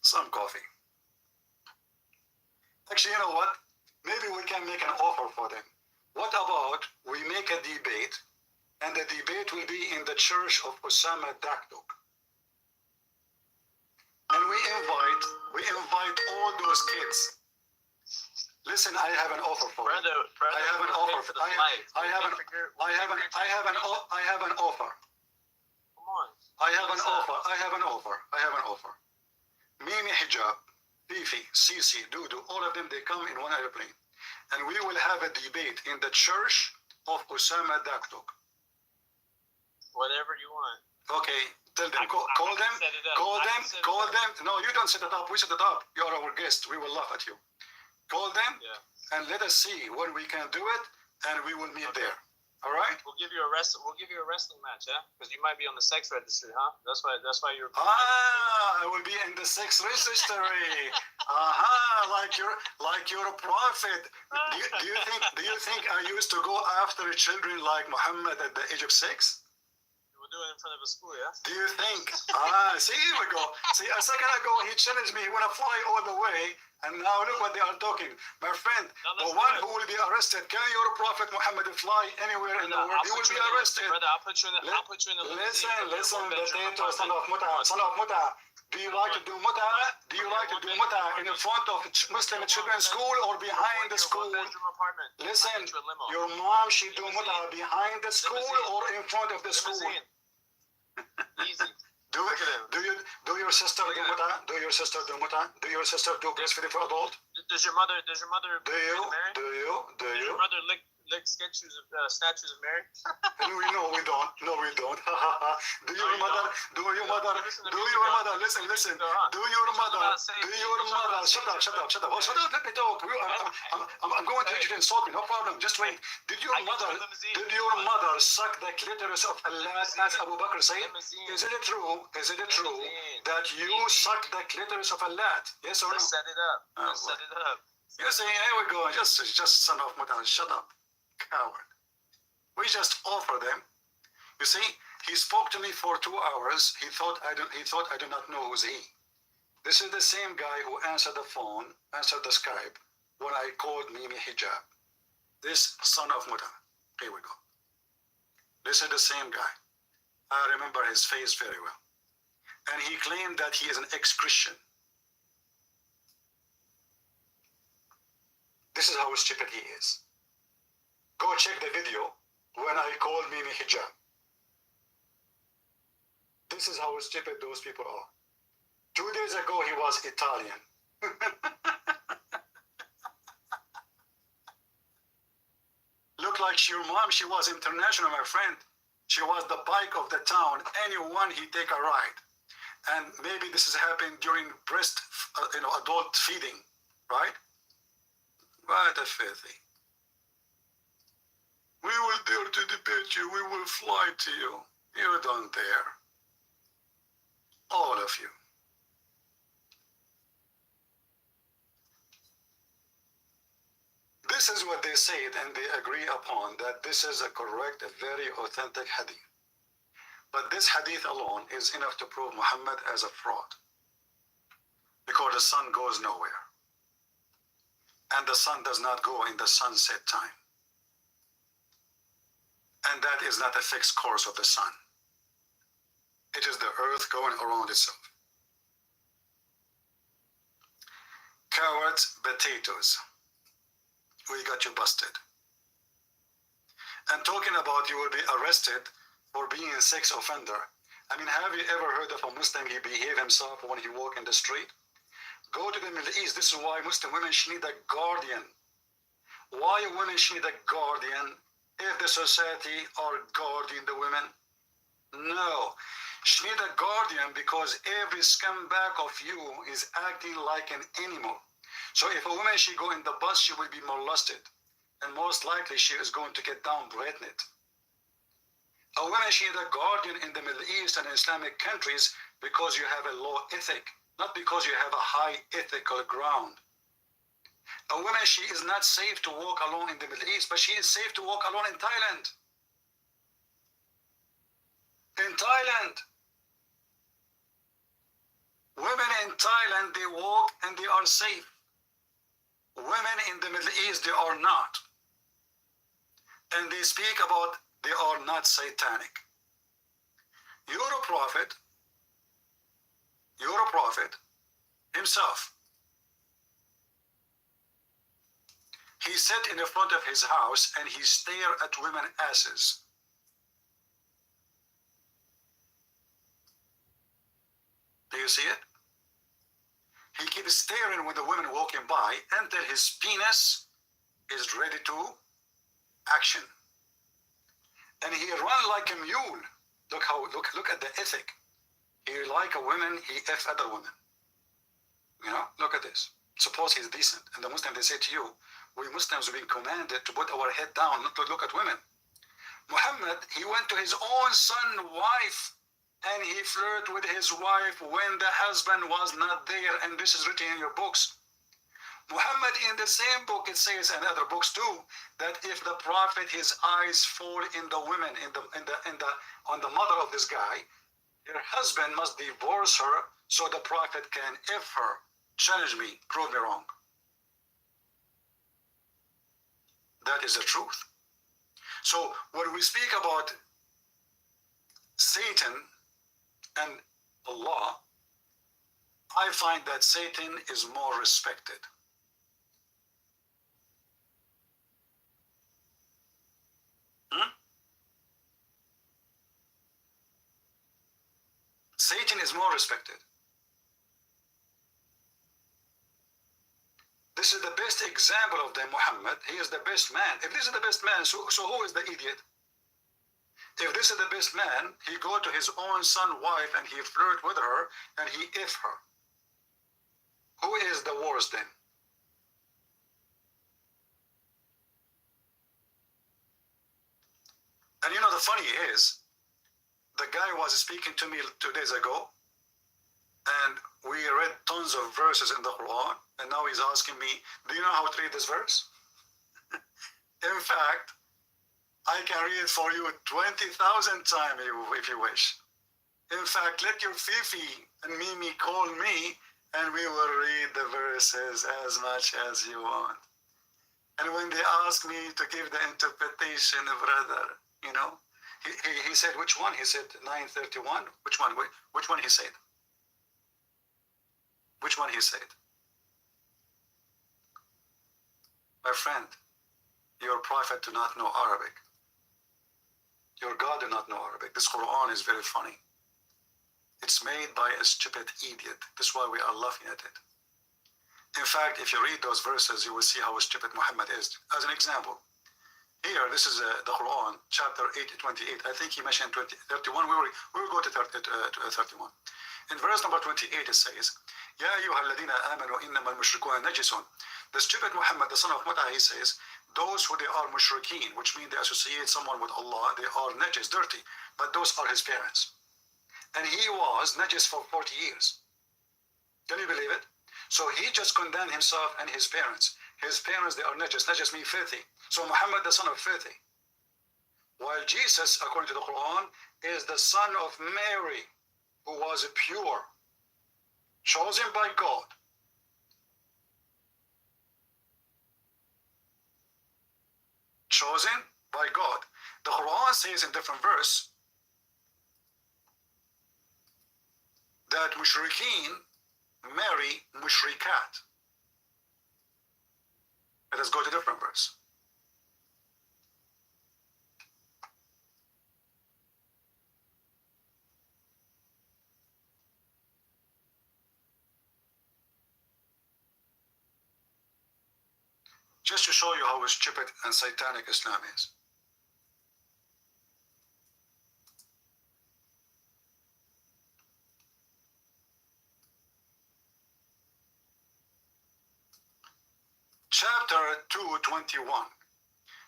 Some coffee. Actually, you know what? Maybe we can make an offer for them. What about we make a debate, and the debate will be in the church of Osama Dakdok. And we invite all those kids. Listen, I have an offer for you. I have an offer. I have an offer. Come on. I have an offer. Mimi Hijab, Fifi, Sisi, Dudu, all of them, they come in one airplane. And we will have a debate in the church of Osama Dakdok. Whatever you want. Okay, tell them, call them. No, you don't set it up, we set it up. You are our guest, we will laugh at you. Call them, and let us see when we can do it, and we will meet there. All right? We'll give you a wrestling match, yeah? Because you might be on the sex registry, huh? That's why you're. I will be in the sex registry. Like you're a prophet. Do you think I used to go after children like Muhammad at the age of 6? We'll do it in front of a school, yeah? Do you think? See, here we go. See, a second ago he challenged me. He want to fly all the way. And now look what they are talking. My friend, the one who will be arrested, can your prophet Muhammad fly anywhere in the world? He will be arrested. Brother, I'll put you in the Listen, potato, son of muta. Do you like to do muta? In front of Muslim children's school or behind the school? Listen, your mom, she do muta behind the school or in front of the school? Easy. Do your sister do muta? Do your sister do muta? Do your sister do breastfeeding for adult? Does your mother Do you? Does your mother lick statues of Mary? No, we don't. Do your mother? Listen. Do your mother? Shut up. Let me talk. I'm going to let you insult me. No problem. Just wait. Did your mother suck the clitoris of Allah as Abu Bakr said? Is it true that you suck the clitoris of Allah? Yes or no? Let's set it up. You see, here we go. Just son of mother. Shut up. Coward. We just offer them. You see, he spoke to me for 2 hours. He thought I do not know who's he. This is the same guy who answered the phone, answered the Skype when I called Mimi Hijab. This son of Muta. Here we go. This is the same guy. I remember his face very well. And he claimed that he is an ex-Christian. This is how stupid he is. Go check the video when I called Mimi Hijab. This is how stupid those people are. 2 days ago, he was Italian. Looked like your mom, she was international, my friend. She was the bike of the town. Anyone, he take a ride. And maybe this is happening during adult feeding, right? What a filthy. We will dare to debate you. We will fly to you. You don't dare. All of you. This is what they said, and they agree upon that this is a correct, a very authentic hadith. But this hadith alone is enough to prove Muhammad as a fraud. Because the sun goes nowhere. And the sun does not go in the sunset time. And that is not a fixed course of the sun. It is the earth going around itself. Carrots, potatoes. We got you busted. And talking about you will be arrested for being a sex offender. I mean, have you ever heard of a Muslim, he behave himself when he walk in the street? Go to the Middle East. This is why Muslim women, she need a guardian. Why women, she need a guardian if the society are guarding the women? No. She need a guardian because every scumbag of you is acting like an animal. So if a woman, she go in the bus, she will be molested. And most likely she is going to get downbred-knit. A woman, she need a guardian in the Middle East and Islamic countries because you have a low ethic, not because you have a high ethical ground. A woman, she is not safe to walk alone in the Middle East, but she is safe to walk alone in Thailand. In Thailand. Women in Thailand, they walk and they are safe. Women in the Middle East, they are not. And they speak about they are not satanic. Your prophet himself, he sat in the front of his house and he stared at women's asses. Do you see it? He keeps staring when the women walking by until his penis is ready to action. And he run like a mule. Look at the ethic. He like a woman, he F other women. You know, look at this. Suppose he's decent. And the Muslims, they say to you, we Muslims have been commanded to put our head down, not to look at women. Muhammad, he went to his own son's wife and he flirted with his wife when the husband was not there. And this is written in your books. Muhammad, in the same book, it says, and other books too, that if the prophet, his eyes fall in the women, on the mother of this guy, her husband must divorce her so the prophet can F her. Challenge me, prove me wrong. That is the truth. So when we speak about Satan and Allah, I find that Satan is more respected. Satan is more respected. This is the best example of the Muhammad. He is the best man. If this is the best man, so who is the idiot? If this is the best man, he go to his own son's wife and he flirt with her and he F her. Who is the worst then? And you know, the funny is, the guy was speaking to me 2 days ago, and we read tons of verses in the Quran, and now he's asking me, do you know how to read this verse? In fact, I can read it for you 20,000 times if you wish. In fact, let your Fifi and Mimi call me, and we will read the verses as much as you want. And when they ask me to give the interpretation, brother, you know, he said, which one? He said 931. Which one? Which one he said? Which one he said? My friend, your prophet do not know Arabic. Your God do not know Arabic. This Quran is very funny. It's made by a stupid idiot. That's why we are laughing at it. In fact, if you read those verses, you will see how stupid Muhammad is. As an example, here, this is the Quran, chapter 8:28. I think he mentioned 31. We will go to 31. In verse number 28, it says, Ya ayyuha alladhina amanu innama al-mushrikuna najisun. The stupid Muhammad, the son of Mut'ah, he says, those who they are mushrikeen, which means they associate someone with Allah, they are najis, dirty. But those are his parents. And he was najis for 40 years. Can you believe it? So he just condemned himself and his parents. His parents, they are najis. Najis means filthy. So Muhammad, the son of filthy. While Jesus, according to the Quran, is the son of Mary, who was pure, chosen by God. Chosen by God. The Quran says in different verse that mushrikeen marry mushrikat. Let us go to different verse. Just to show you how stupid and satanic Islam is. Chapter 2:21.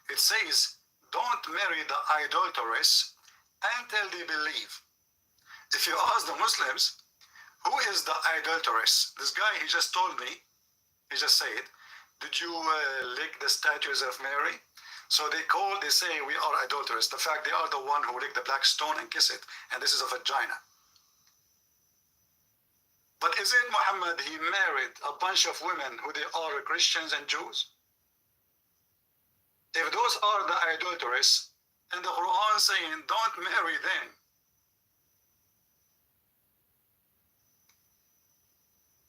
It says, don't marry the idolatress until they believe. If you ask the Muslims, who is the idolatress? This guy, he just told me, he just said, did you lick the statues of Mary? So they say we are adulterers. The fact they are the one who lick the black stone and kiss it, and this is a vagina. But is it Muhammad, he married a bunch of women who they are Christians and Jews? If those are the adulterers, and the Quran saying don't marry them,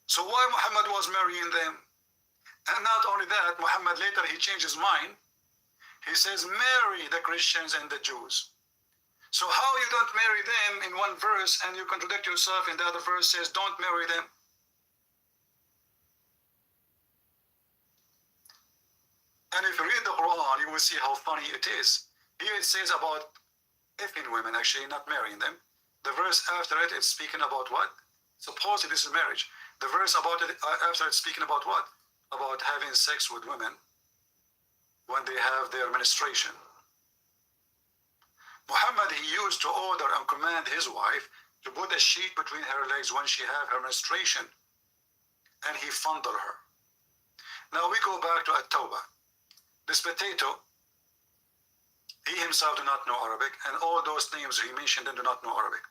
so why Muhammad was marrying them? And not only that, Muhammad later he changed his mind. He says marry the Christians and the Jews. So how you don't marry them in one verse and you contradict yourself in the other verse says don't marry them? And if you read the Quran, you will see how funny it is. Here it says about effing women, actually not marrying them. The verse after it is speaking about what? Supposedly this is marriage. The verse about it after it's speaking about what? About having sex with women when they have their menstruation. Muhammad, he used to order and command his wife to put a sheet between her legs when she have her menstruation, and he fondled her. Now we go back to At-Tawbah. This potato, he himself do not know Arabic, and all those names he mentioned do not know Arabic.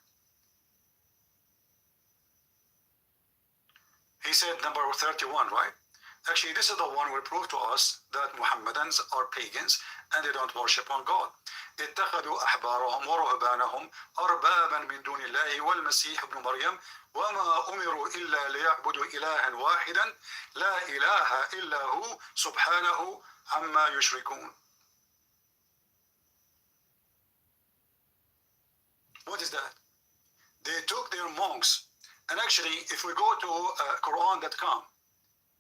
He said number 31, right? Actually, this is the one will prove to us that Muhammadans are pagans and they don't worship on God. اتخذوا أحبارهم ورهبانهم أربابا من دون الله والمسيح ابن مريم وما أمروا إلا ليعبدوا إلها واحدا لا إله إلا هو سبحانه عما يشركون. What is that? They took their monks, and actually, if we go to Quran.com,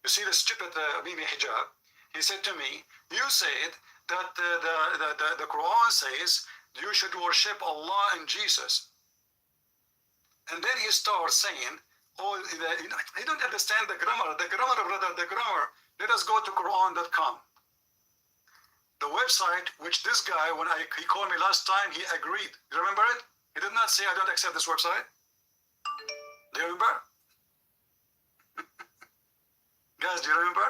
you see the stupid Bibi Hijab. He said to me, you said that the Quran says you should worship Allah and Jesus. And then he starts saying, oh, I don't understand the grammar. The grammar, brother, the grammar. Let us go to Quran.com. The website, which this guy, when he called me last time, he agreed. You remember it? He did not say, I don't accept this website. Do you remember? Guys, do you remember?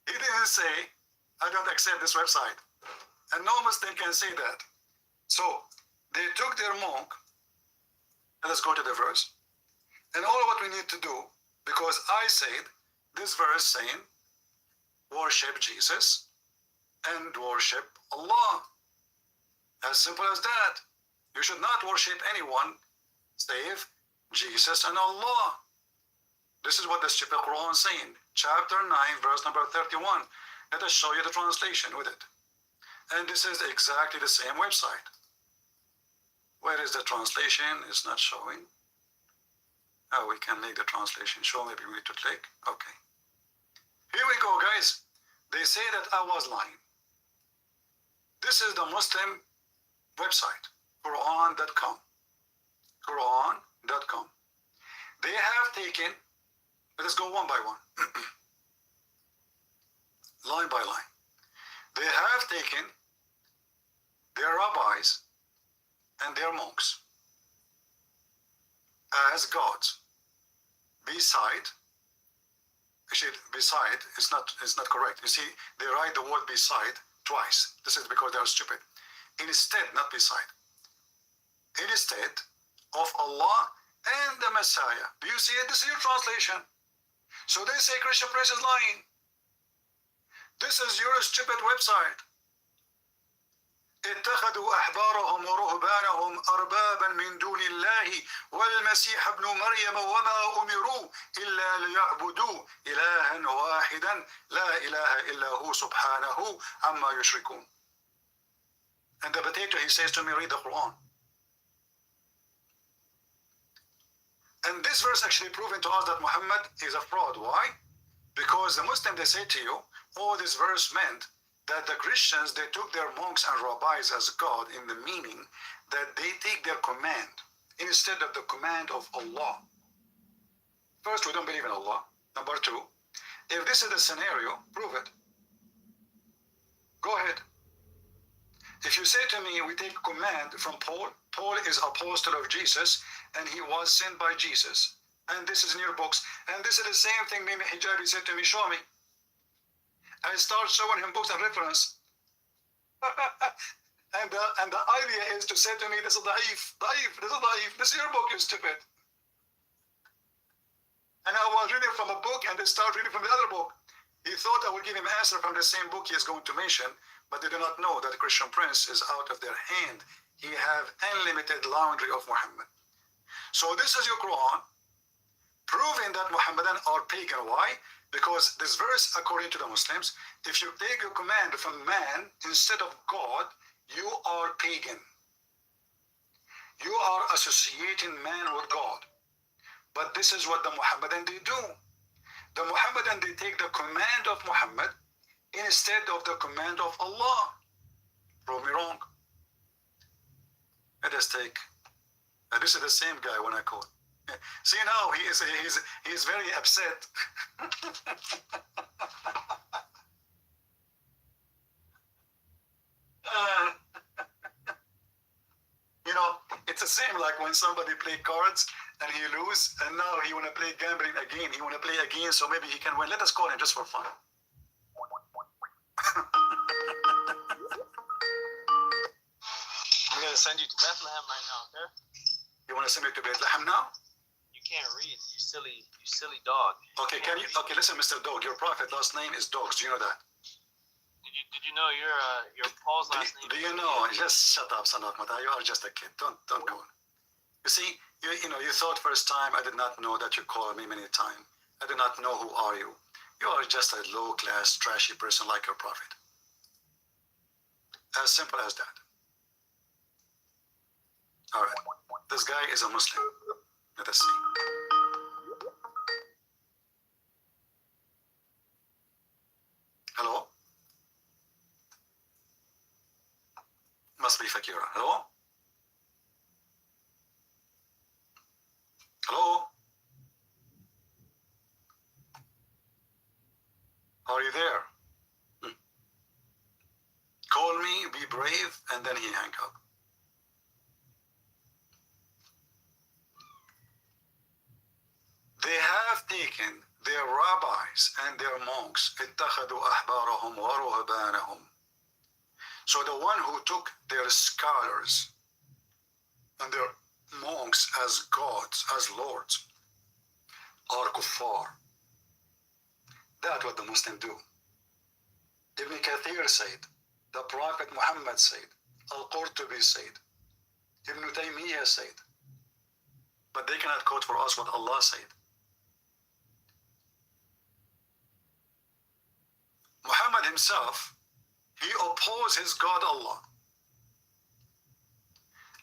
He didn't say, I don't accept this website. And no Muslim can say that. So, they took their monk, and let's go to the verse. And all what we need to do Because I said this verse saying worship Jesus and worship Allah. As simple as that. You should not worship anyone save Jesus and Allah. This is what the stupid Quran is saying. Chapter 9, verse number 31. Let us show you the translation with it. And this is exactly the same website. Where is the translation? It's not showing. Oh, we can make the translation show. Maybe we need to click. Okay. Here we go, guys. They say that I was lying. This is the Muslim website, Quran.com. Quran.com. They have taken, let us go one by one, line by line. They have taken their rabbis and their monks as gods. Beside is not correct. You see, they write the word beside twice. This is because they are stupid. Instead, not beside. Instead of Allah and the Messiah. Do you see it? This is your translation. So they say Christian Prince is lying. This is your stupid website. اتخذوا أحبارهم ورهبانهم أربابا من دون الله والمسيح ابن مريم وما أمروا إلا ليعبدوا إلها واحدا لا إله إلا هو سبحانه عما يشركون. And the potato, he says to me, read the Quran. And this verse actually proving to us that Muhammad is a fraud. Why? Because the Muslim, they say to you, oh, this verse meant that the Christians, they took their monks and rabbis as God in the meaning that they take their command instead of the command of Allah. First, we don't believe in Allah. Number two, if this is the scenario, prove it. Go ahead. If you say to me, we take command from Paul, Paul is apostle of Jesus, and he was sent by Jesus. And this is in your books. And this is the same thing Mimi Hijabi said to me, show me. I start showing him books and reference. and the idea is to say to me, this is da'if, this is your book, you stupid. And I was reading from a book, and they start reading from the other book. He thought I would give him an answer from the same book he is going to mention, but they do not know that the Christian Prince is out of their hand. He have unlimited laundry of Muhammad. So this is your Quran, proving that Muhammadan are pagan. Why? Because this verse, according to the Muslims, if you take a command from man instead of God, you are pagan. You are associating man with God. But this is what the Muhammadan they do. The Muhammadan, they take the command of Muhammad instead of the command of Allah. Prove me wrong. Let us take, this is the same guy when I call. See now, he is very upset. You know, it's the same like when somebody play cards and he lose, and now he want to play gambling again. He want to play again, so maybe he can win. Let us call him just for fun. I'm gonna send you to Bethlehem right now, okay? You want to send me to Bethlehem now? You can't read, you silly dog. Okay, can you? Okay, listen, Mr. Dog. Your prophet last name is Dogs. Do you know that? Did you know your Paul's last name? Do you know? Just shut up, Sanat Mata. You are just a kid. Don't go. You see, you thought first time I did not know that you called me many times. I did not know who are you. You are just a low class, trashy person like your prophet. As simple as that. All right. This guy is a Muslim. Let us see. Hello? Must be Fakira. Hello? Hello? Are you there? Call me, be brave, and then he hang up. They have taken their rabbis and their monks. اتخذوا أحبارهم ورهبانهم. So the one who took their scholars and their monks as gods, as lords, are kuffar. That's what the Muslims do. Ibn Kathir said, the Prophet Muhammad said, Al-Qurtubi said, Ibn Taymiyyah said, but they cannot quote for us what Allah said. Muhammad himself, he opposed his God Allah,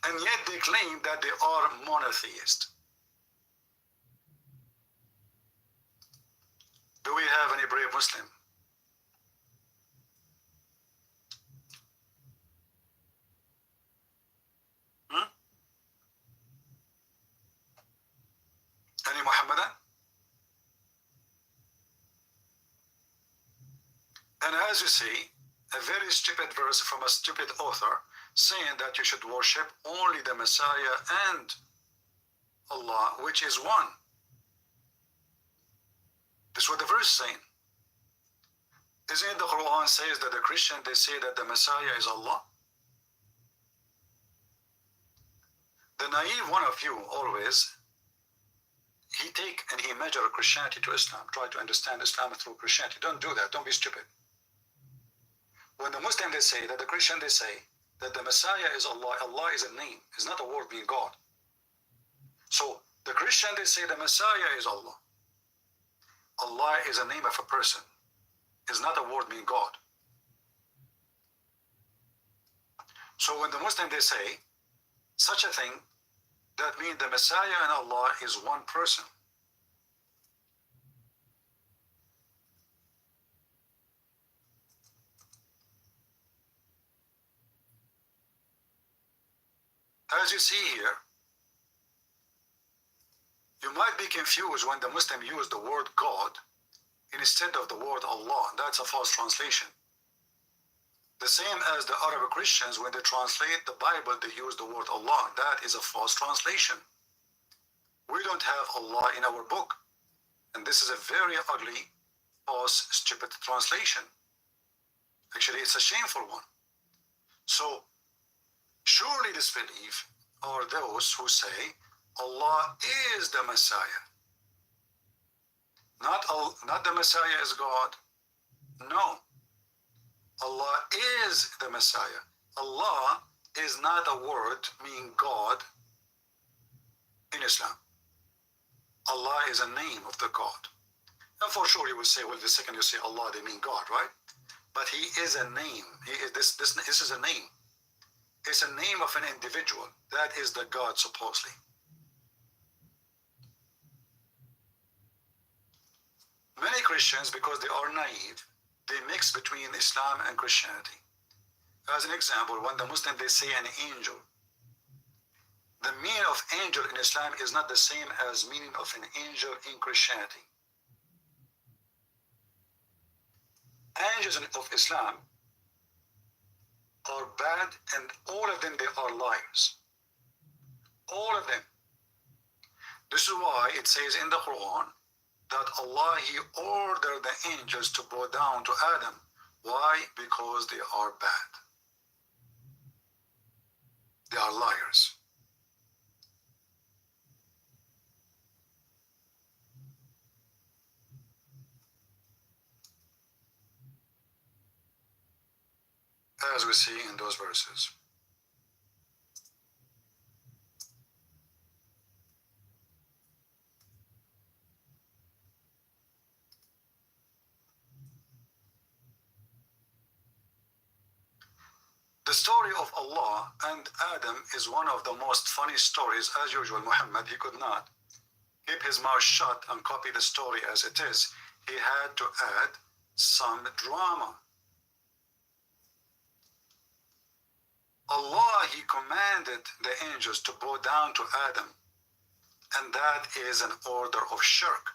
and yet they claim that they are monotheist. Do we have any brave Muslim? Any Muhammadan? And as you see, a very stupid verse from a stupid author saying that you should worship only the Messiah and Allah, which is one. This is what the verse is saying. Isn't it the Quran says that the Christian, they say that the Messiah is Allah? The naive one of you always, he take and he measure Christianity to Islam, try to understand Islam through Christianity. Don't do that, don't be stupid. When the Muslim they say, that the Christian they say, that the Messiah is Allah, Allah is a name, is not a word being God. So the Christian they say the Messiah is Allah. Allah is a name of a person, is not a word meaning God. So when the Muslim they say such a thing, that means the Messiah and Allah is one person. As you see here, you might be confused when the Muslim use the word God instead of the word Allah. That's a false translation. The same as the Arab Christians, when they translate the Bible, they use the word Allah. That is a false translation. We don't have Allah in our book. And this is a very ugly, false, stupid translation. Actually, it's a shameful one. So, surely disbelief are those who say Allah is the Messiah. Not the Messiah is God. No. Allah is the Messiah. Allah is not a word meaning God in Islam. Allah is a name of the God. And for sure you will say, well, the second you say Allah, they mean God, right? But he is a name. This is a name. It's a name of an individual. That is the God, supposedly. Many Christians, because they are naive, they mix between Islam and Christianity. As an example, when the Muslim, they say an angel. The meaning of angel in Islam is not the same as meaning of an angel in Christianity. Angels of Islam are bad, and all of them, they are liars. All of them. This is why it says in the Quran that Allah, he ordered the angels to bow down to Adam. Why? Because they are bad. They are liars. As we see in those verses. The story of Allah and Adam is one of the most funny stories. As usual, Muhammad, he could not keep his mouth shut and copy the story as it is. He had to add some drama. Allah, he commanded the angels to bow down to Adam, and that is an order of shirk,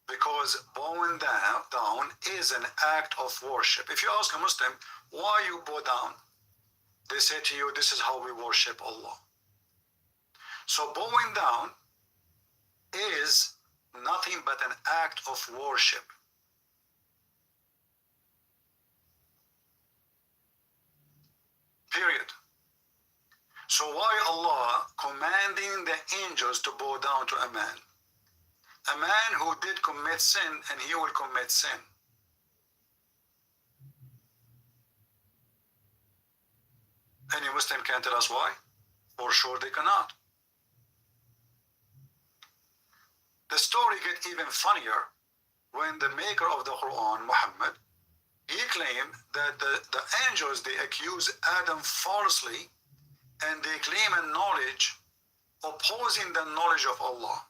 because bowing down is an act of worship. If you ask a Muslim, why you bow down? They say to you, this is how we worship Allah. So bowing down is nothing but an act of worship. Period. So why Allah commanding the angels to bow down to a man? a man who did commit sin, and he will commit sin. Any Muslim can tell us why? For sure they cannot. The story gets even funnier when the maker of the Quran, Muhammad, he claimed that the angels, they accuse Adam falsely, and they claim a knowledge opposing the knowledge of Allah.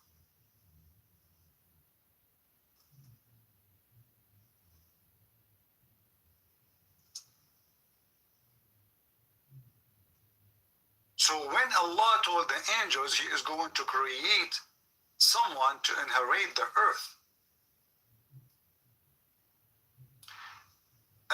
So when Allah told the angels he is going to create someone to inherit the earth,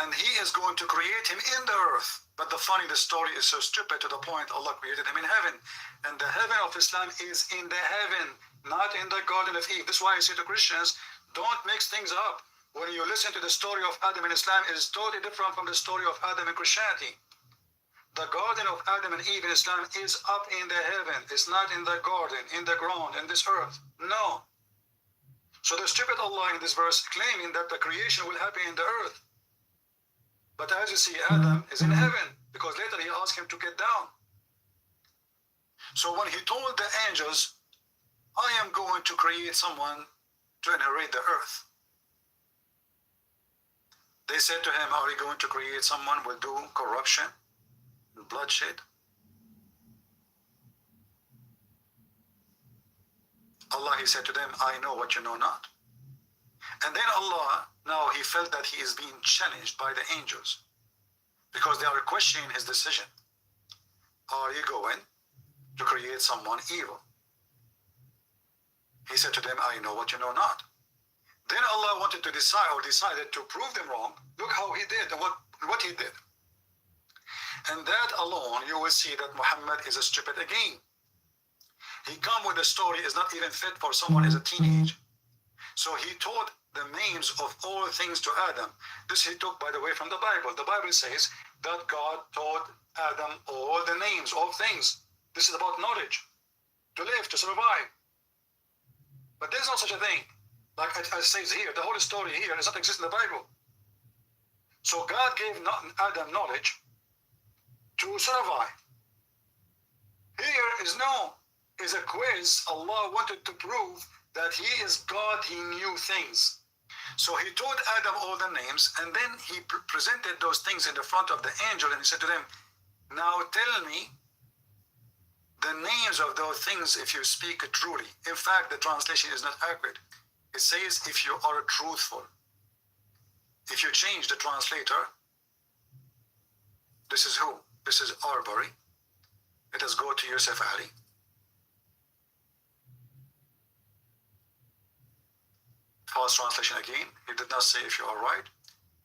and he is going to create him in the earth. But the story is so stupid to the point Allah created him in heaven. And the heaven of Islam is in the heaven, not in the Garden of Eve. This is why I say to Christians, don't mix things up. When you listen to the story of Adam in Islam, it is totally different from the story of Adam in Christianity. The Garden of Adam and Eve in Islam is up in the heaven. It's not in the garden, in the ground, in this earth. No. So the stupid Allah in this verse claiming that the creation will happen in the earth. But as you see, Adam is in heaven, because later he asked him to get down. So when he told the angels, I am going to create someone to inherit the earth, they said to him, are you going to create someone who will do corruption and bloodshed? Allah, he said to them, I know what you know not. And then Allah, now he felt that he is being challenged by the angels, because they are questioning his decision. Are you going to create someone evil? He said to them, I know what you know not. Then Allah wanted to decided to prove them wrong. Look how he did and what he did. And that alone, you will see that Muhammad is a stupid again. He come with a story is not even fit for someone as a teenage. So he taught the names of all things to Adam. This he took, by the way, from the Bible. The Bible says that God taught Adam all the names of things. This is about knowledge, to live, to survive. But there's no such a thing. Like it says here, the whole story here does not exist in the Bible. So God gave Adam knowledge to survive. Here is a quiz. Allah wanted to prove that he is God, he knew things. So he taught Adam all the names, and then he presented those things in the front of the angel, and he said to them, now tell me the names of those things if you speak truly. In fact, the translation is not accurate. It says, if you are truthful. If you change the translator, this is who? This is Arbery. Let us go to Yusuf Ali. False translation again. He did not say if you are right.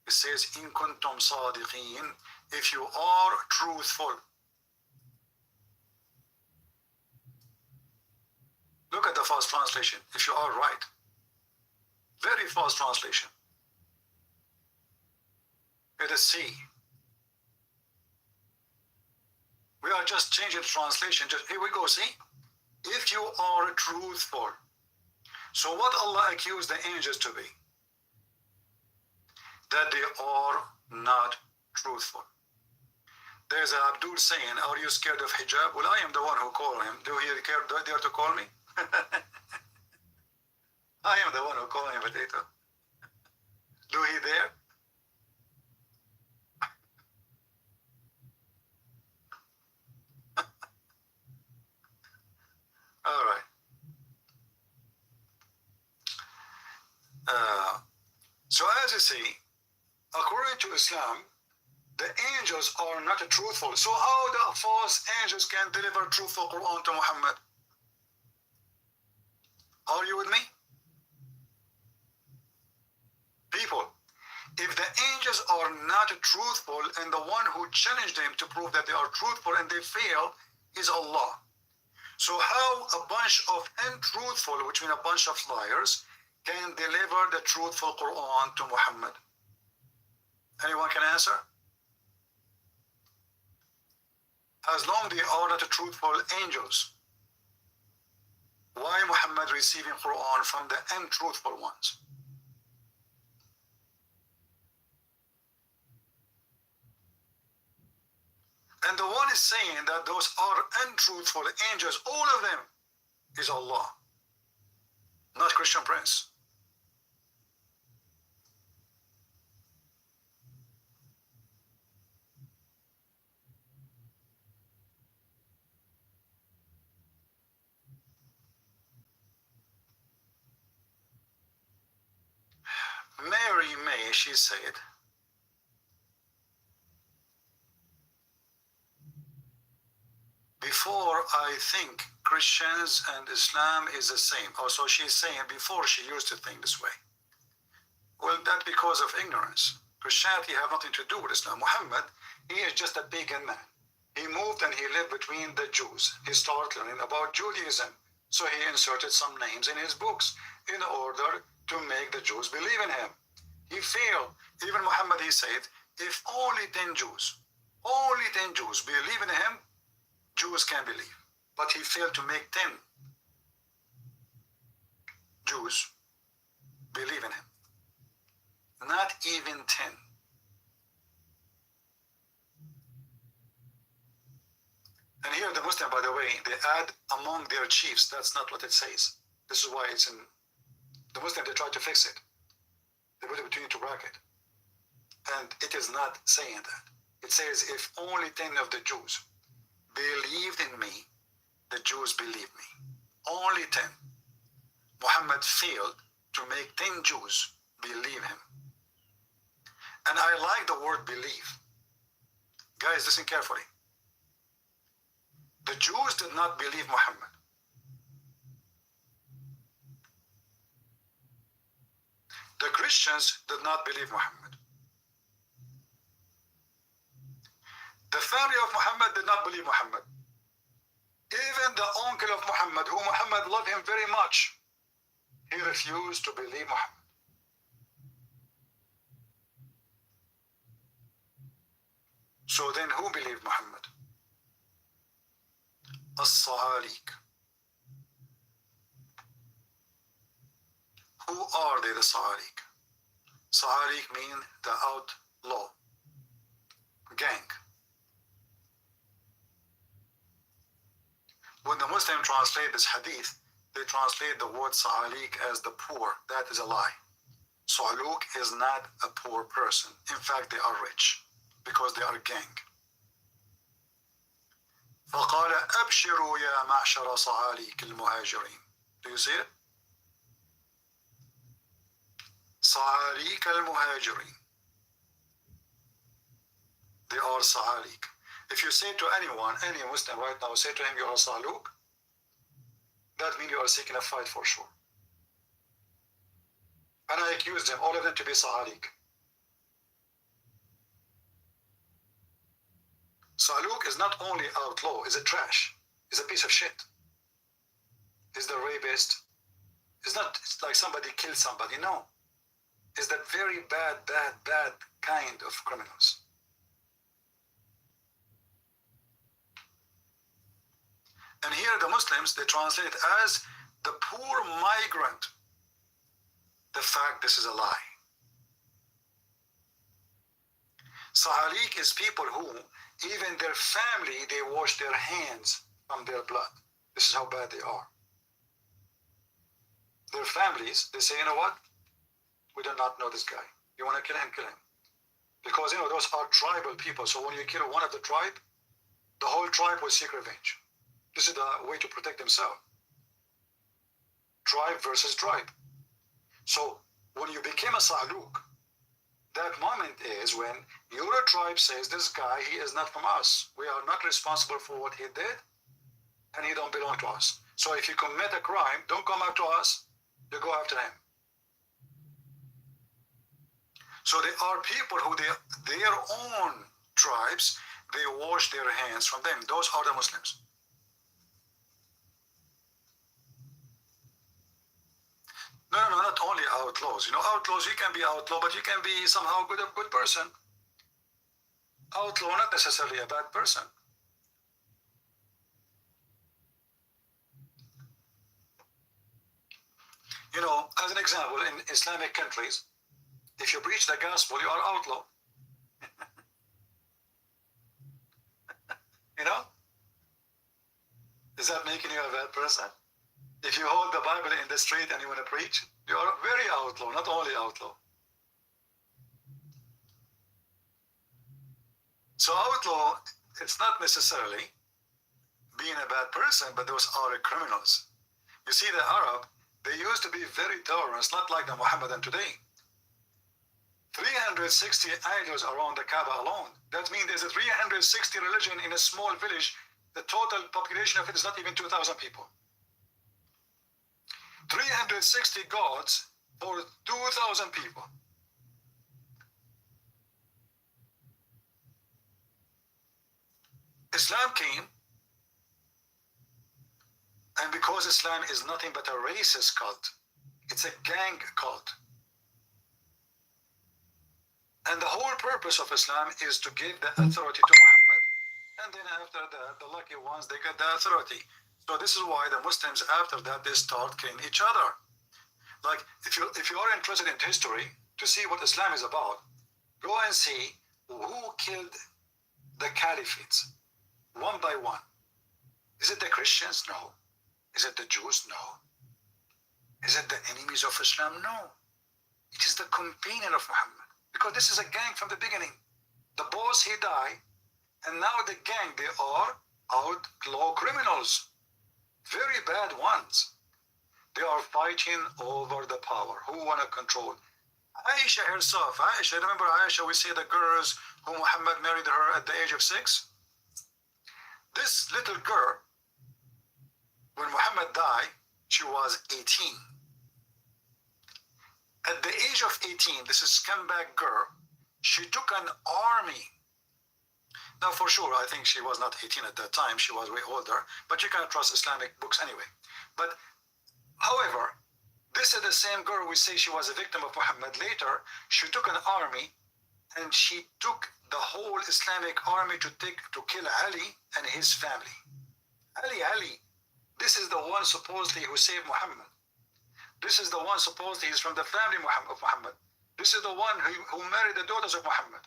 It says, in kuntum sadiqeen, if you are truthful. Look at the false translation, if you are right. Very false translation. It is C. We are just changing the translation. Here we go, see? If you are truthful. So what Allah accused the angels to be? That they are not truthful. There's Abdul saying, are you scared of hijab? Well, I am the one who called him. Do he dare to call me? I am the one who called him potato. Do he dare? All right. So as you see, according to Islam, the angels are not truthful. So how the false angels can deliver truthful Quran to Muhammad? Are you with me? People, if the angels are not truthful and the one who challenged them to prove that they are truthful and they fail is Allah. So how a bunch of untruthful, which means a bunch of liars, can deliver the truthful Quran to Muhammad? Anyone can answer? As long as they are not truthful angels. Why Muhammad receiving Quran from the untruthful ones? And the one is saying that those are untruthful angels, all of them is Allah, not Christian Prince. Mary May, she said, before I think Christians and Islam is the same. Also, she's saying before she used to think this way. Well, that's because of ignorance. Christianity have nothing to do with Islam. Muhammad, he is just a pagan man. He moved and he lived between the Jews. He started learning about Judaism. So he inserted some names in his books in order to make the Jews believe in him. He failed. Even Muhammad, he said, if only 10 Jews believe in him, Jews can believe. But he failed to make 10 Jews believe in him. Not even 10. And here the Muslim, by the way, they add among their chiefs. That's not what it says. This is why it's in the Muslim, they try to fix it. They put it between two brackets. And it is not saying that. It says, if only 10 of the Jews believed in me, the Jews believed me. Only 10. Muhammad failed to make 10 Jews believe him. And I like the word believe. Guys, listen carefully. The Jews did not believe Muhammad. The Christians did not believe Muhammad. The family of Muhammad did not believe Muhammad. Even the uncle of Muhammad, who Muhammad loved him very much, he refused to believe Muhammad. So then who believed Muhammad? As-Sa'alik. Who are they, the Sa'alik? Sa'alik mean the outlaw gang. When the Muslims translate this hadith, they translate the word Sa'alik as the poor. That is a lie. Sa'luk is not a poor person. In fact, they are rich because they are a gang. فقال أبشروا يا معشر صعاليك المهاجرين. Do you see it? صعاليك المهاجرين. They are Sa'alik. If you say to anyone, any Muslim right now, say to him you are Sa'luk, that means you are seeking a fight for sure. And I accuse them, all of them, to be Sa'alik. Sa'luk is not only outlaw, is a trash, is a piece of shit, is the rapist. It's not it's like somebody killed somebody, no. It's that very bad kind of criminals. And here the Muslims, they translate it as the poor migrant. The fact this is a lie. Sa'alik is people who, even their family, they wash their hands from their blood. This is how bad they are. Their families, they say, you know what? We do not know this guy. You want to kill him, kill him. Because, you know, those are tribal people. So when you kill one of the tribe, the whole tribe will seek revenge. This is the way to protect themselves. Tribe versus tribe. So when you became a Sa'luk, that moment is when your tribe says, this guy, he is not from us. We are not responsible for what he did, and he don't belong to us. So if you commit a crime, don't come out to us, you go after him. So there are people who, their own tribes, they wash their hands from them. Those are the Muslims. No, not only outlaws. You know, outlaws, you can be outlaw, but you can be somehow a good person. Outlaw, not necessarily a bad person. You know, as an example, in Islamic countries, if you preach the gospel, you are outlaw. You know? Is that making you a bad person? If you hold the Bible in the street and you want to preach, you are very outlaw, not only outlaw. So outlaw, it's not necessarily being a bad person, but those are criminals. You see, the Arab, they used to be very tolerant, not like the Mohammedan today. 360 idols around the Kaaba alone. That means there's a 360 religion in a small village. The total population of it is not even 2,000 people. 360 gods for 2,000 people. Islam came, and because Islam is nothing but a racist cult, it's a gang cult. And the whole purpose of Islam is to give the authority to Muhammad, and then after that, the lucky ones, they get the authority. So this is why the Muslims, after that, they start killing each other. Like, if you are interested in history, to see what Islam is about, go and see who killed the caliphates, one by one. Is it the Christians? No. Is it the Jews? No. Is it the enemies of Islam? No. It is the companion of Muhammad. Because this is a gang from the beginning. The boss, he died, and now the gang, they are outlaw criminals. Very bad ones. They are fighting over the power. Who want to control? Aisha herself. Aisha, remember Aisha, we say the girls who Muhammad married her at the age of 6? This little girl, when Muhammad died, she was 18. At the age of 18, this is scumbag girl, she took an army. Now, for sure, I think she was not 18 at that time. She was way older, but you cannot trust Islamic books anyway. But, however, this is the same girl we say she was a victim of Muhammad. Later, she took an army, and she took the whole Islamic army to kill Ali and his family. Ali, this is the one supposedly who saved Muhammad. This is the one supposedly is from the family of Muhammad. This is the one who married the daughters of Muhammad.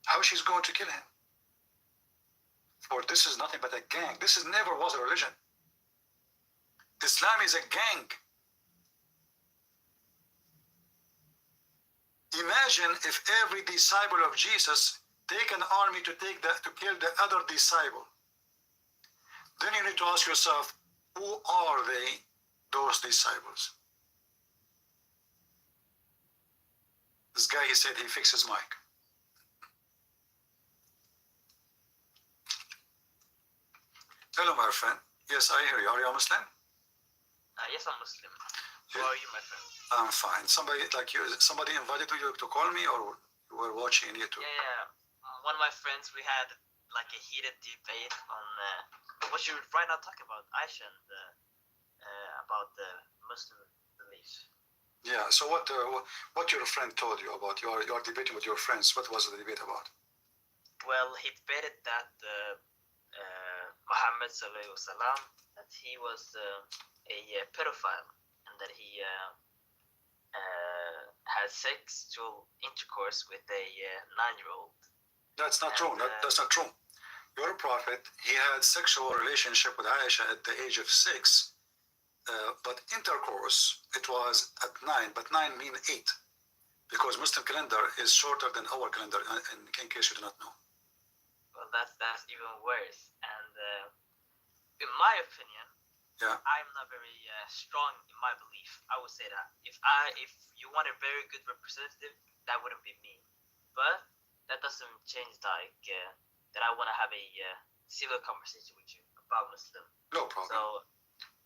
How she's going to kill him? For this is nothing but a gang. This never was a religion. Islam is a gang. Imagine if every disciple of Jesus take an army to kill the other disciple. Then you need to ask yourself, who are they, those disciples? This guy, he said he fixed his mic. Hello, my friend. Yes, I hear you. Are you a Muslim? Yes, I'm Muslim. How are you, my friend? I'm fine. Somebody invited you to call me, or you were watching YouTube? Yeah. One of my friends, we had like a heated debate on what you right now talk about, Aisha, and about the Muslim beliefs. Yeah. So what your friend told you about? You are debating with your friends. What was the debate about? Well, he debated that Muhammad sallallahu alaihi wasallam, that he was a pedophile, and that he had sexual intercourse with a 9-year-old. That's not true. That's not true. Your prophet, he had sexual relationship with Aisha at the age of 6, but intercourse, it was at 9, but 9 mean 8, because Muslim calendar is shorter than our calendar, in case you do not know. Well, that's even worse. And in my opinion, yeah, I'm not very strong in my belief. I would say that if you want a very good representative, that wouldn't be me. But that doesn't change that I want to have a civil conversation with you about Muslim. No problem. So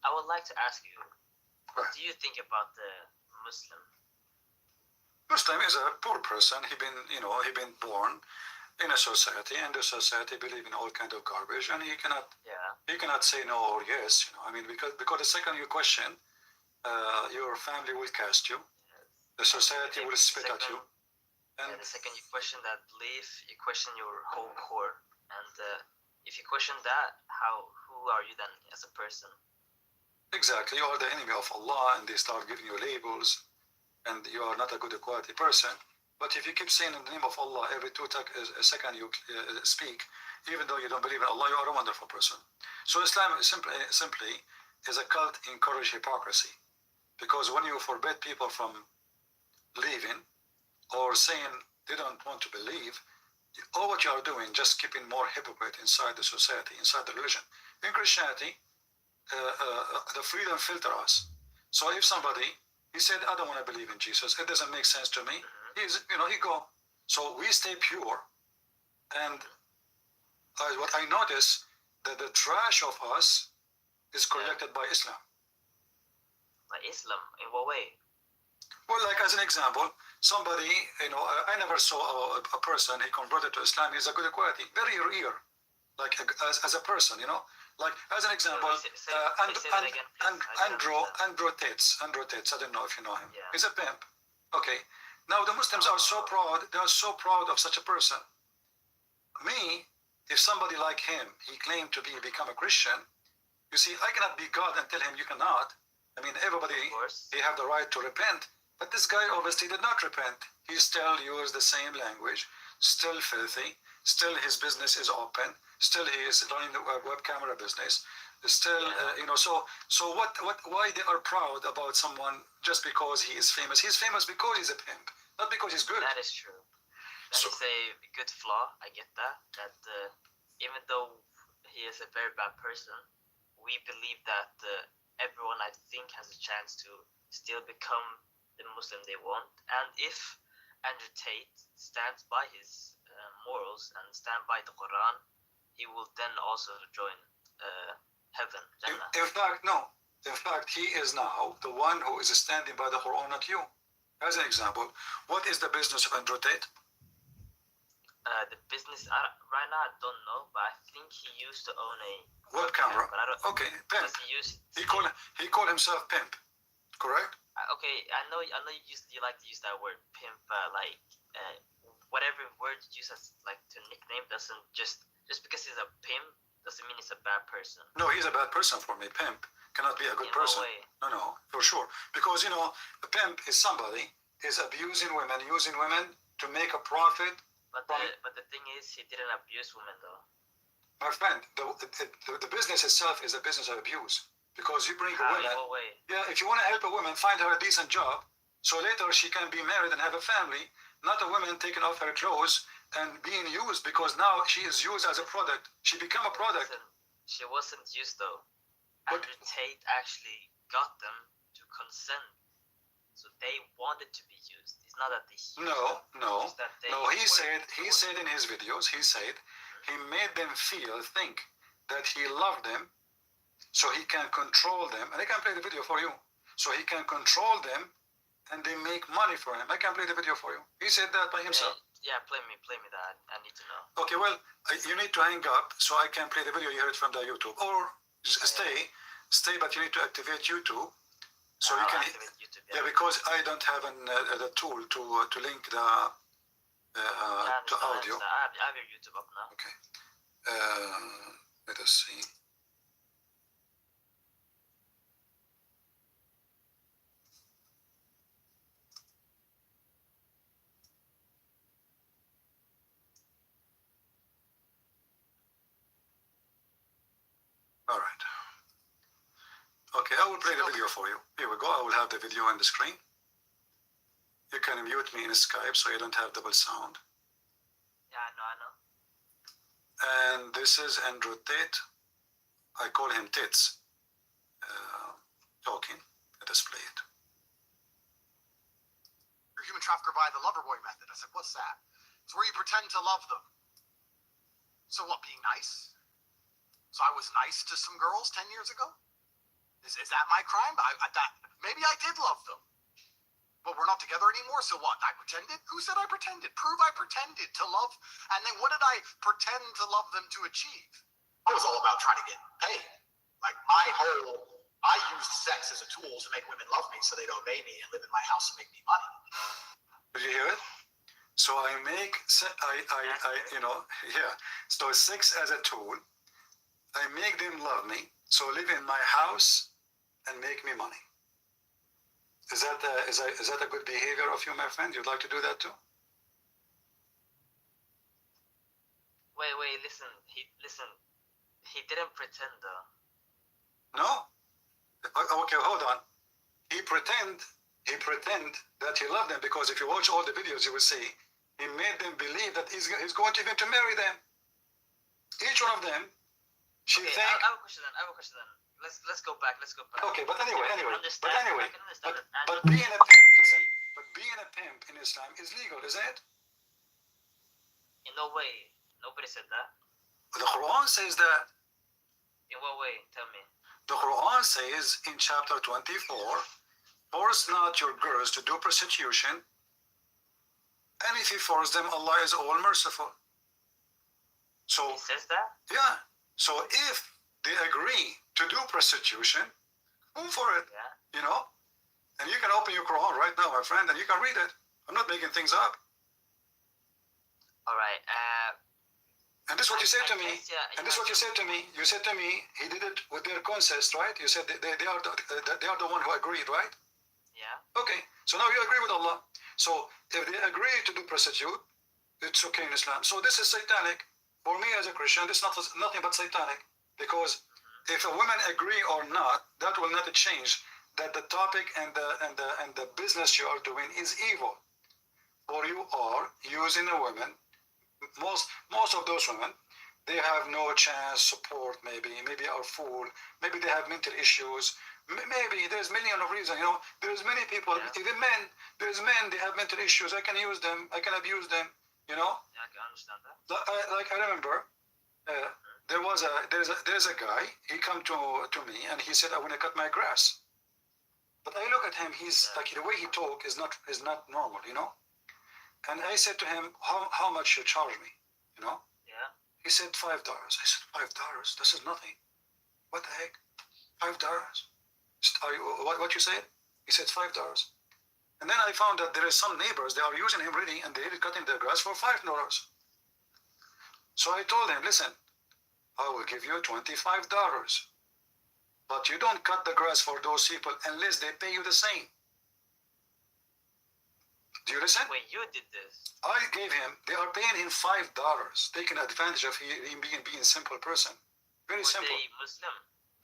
I would like to ask you, what do you think about the Muslim? Muslim is a poor person. He been born in a society, and the society believe in all kind of garbage, and he cannot say no or yes. I mean, because the second you question, your family will cast you. The society will spit at you. And the second you question that belief, you question your whole core. And if you question that, who are you then as a person? Exactly, you are the enemy of Allah, and they start giving you labels, and you are not a good quality person. But if you keep saying in the name of Allah every a second you speak, even though you don't believe in Allah, you are a wonderful person. So Islam simply is a cult encourage hypocrisy, because when you forbid people from leaving or saying they don't want to believe, all what you are doing just keeping more hypocrite inside the society, inside the religion. In Christianity, the freedom filter us. So if somebody, he said, I don't want to believe in Jesus, it doesn't make sense to me, he go. So we stay pure, and what I notice, that the trash of us is collected by Islam. By Islam? In what way? Well, like as an example, somebody, I never saw a person, he converted to Islam, he's a good quality, very rare, like as a person, like as an example, Andrew Tate, I don't know if you know him. Yeah. He's a pimp. Okay. Now the Muslims are so proud, they are so proud of such a person. Me, if somebody like him, he claimed to become a Christian, you see, I cannot be God and tell him you cannot. I mean, everybody, they have the right to repent. But this guy obviously did not repent. He still used the same language, still filthy, still his business is open, still he is running the web camera business, still, so why they are proud about someone just because he is famous? He's famous because he's a pimp, not because he's good. That is true. That is a good flaw. I get that. That even though he is a very bad person, we believe that everyone, I think, has a chance to still become the Muslim they want. And if Andrew Tate stands by his morals and stand by the Quran, he will then also join heaven, Jannah. In fact, no. In fact, he is now the one who is standing by the Quran, not you. As an example, what is the business of Andrew Tate? The business, right now I don't know, but I think he used to own a web camera. But I don't, okay, pimp. He called himself pimp, correct? Okay, I know you like to use that word pimp, whatever word you use as like to nickname doesn't just because he's a pimp doesn't mean he's a bad person. No, he's a bad person for me. Pimp cannot be a good person. No, for sure. Because a pimp is somebody is abusing women, using women to make a profit. But the thing is, he didn't abuse women though. My friend, the business itself is a business of abuse. Because you bring a woman. Yeah, if you want to help a woman find her a decent job, so later she can be married and have a family, not a woman taking off her clothes and being used, because now she is used as a product. She become a product. She wasn't used though. Andrew Tate actually got them to consent. So they wanted to be used. It's not that they No. He said in his videos, he made them think that he loved them, so he can control them. And I can play the video for you. So he can control them, and they make money for him. I can play the video for you. He said that by himself. Yeah, play me that. I need to know. Okay, well, you need to hang up so I can play the video you heard from the YouTube. Or stay, but you need to activate YouTube. So you can activate YouTube, because I don't have the tool to link the to audio. I have your YouTube up now. Okay. Let us see. All right. Okay, I will play the video for you. Here we go. I will have the video on the screen. You can mute me in Skype so you don't have double sound. Yeah, I know. And this is Andrew Tate. I call him Tits. Talking. Let us play it. You're a human trafficker by the lover boy method. I said, what's that? It's where you pretend to love them. So what, being nice? So I was nice to some girls 10 years ago? Is that my crime? Maybe I did love them. But we're not together anymore, so what? I pretended? Who said I pretended? Prove I pretended to love. And then what did I pretend to love them to achieve? I was all about trying to get paid. Like I used sex as a tool to make women love me so they'd obey me and live in my house and make me money. Did you hear it? So I make, So sex as a tool. I make them love me. So live in my house and make me money. Is that a good behavior of you, my friend? You'd like to do that too? Wait, listen. He didn't pretend though. No? Okay, hold on. He pretend that he loved them, because if you watch all the videos, you will see he made them believe that he's going to even to marry them. Each one of them, she Okay, think. I have a question then. Let's go back. Okay, but anyway. I can understand But it. And being a pimp, listen. But being a pimp in Islam is legal, isn't it? in no way, nobody said that. The Quran says that. In what way? Tell me. The Quran says in chapter 24, force not your girls to do prostitution, and if you force them, Allah is all merciful. So, He says that? yeah. So if they agree to do prostitution, go for it, Yeah. you know? And you can open your Quran right now, my friend, and you can read it. I'm not making things up. All right. And this is what you said to me. guess, yeah, And this is what you said to me. You said to me, he did it with their consent, right? You said they are the one who agreed, right? Yeah. Okay, so now you agree with Allah. So if they agree to do prostitute, it's okay in Islam. So this is satanic. For me as a Christian, this is nothing but satanic. Because if a woman agree or not, that will not change that the topic and the business you are doing is evil. Or you are using a woman. Most of those women, they have no chance, support, maybe are fool, maybe they have mental issues, maybe there's million of reasons, you know, there's many people, Yeah. even men, they have mental issues, I can use them, I can abuse them, you know. Yeah, I can understand that. I remember, there's a guy, he come to me and he said, I want to cut my grass. But I look at him, he's like, the way he talk is not normal, you know. And I said to him, how much you charge me, you know? Yeah. He said $5. I said, $5? This is nothing. What the heck? $5? What you said? He said $5. And then I found that there is some neighbors, they are using him really, and they're cutting their grass for $5. So I told him, listen, I will give you $25. But you don't cut the grass for those people unless they pay you the same. Do you listen? Wait, you did this? I gave him, they are paying him $5, taking advantage of him being a simple person. Very Were simple. they Muslim?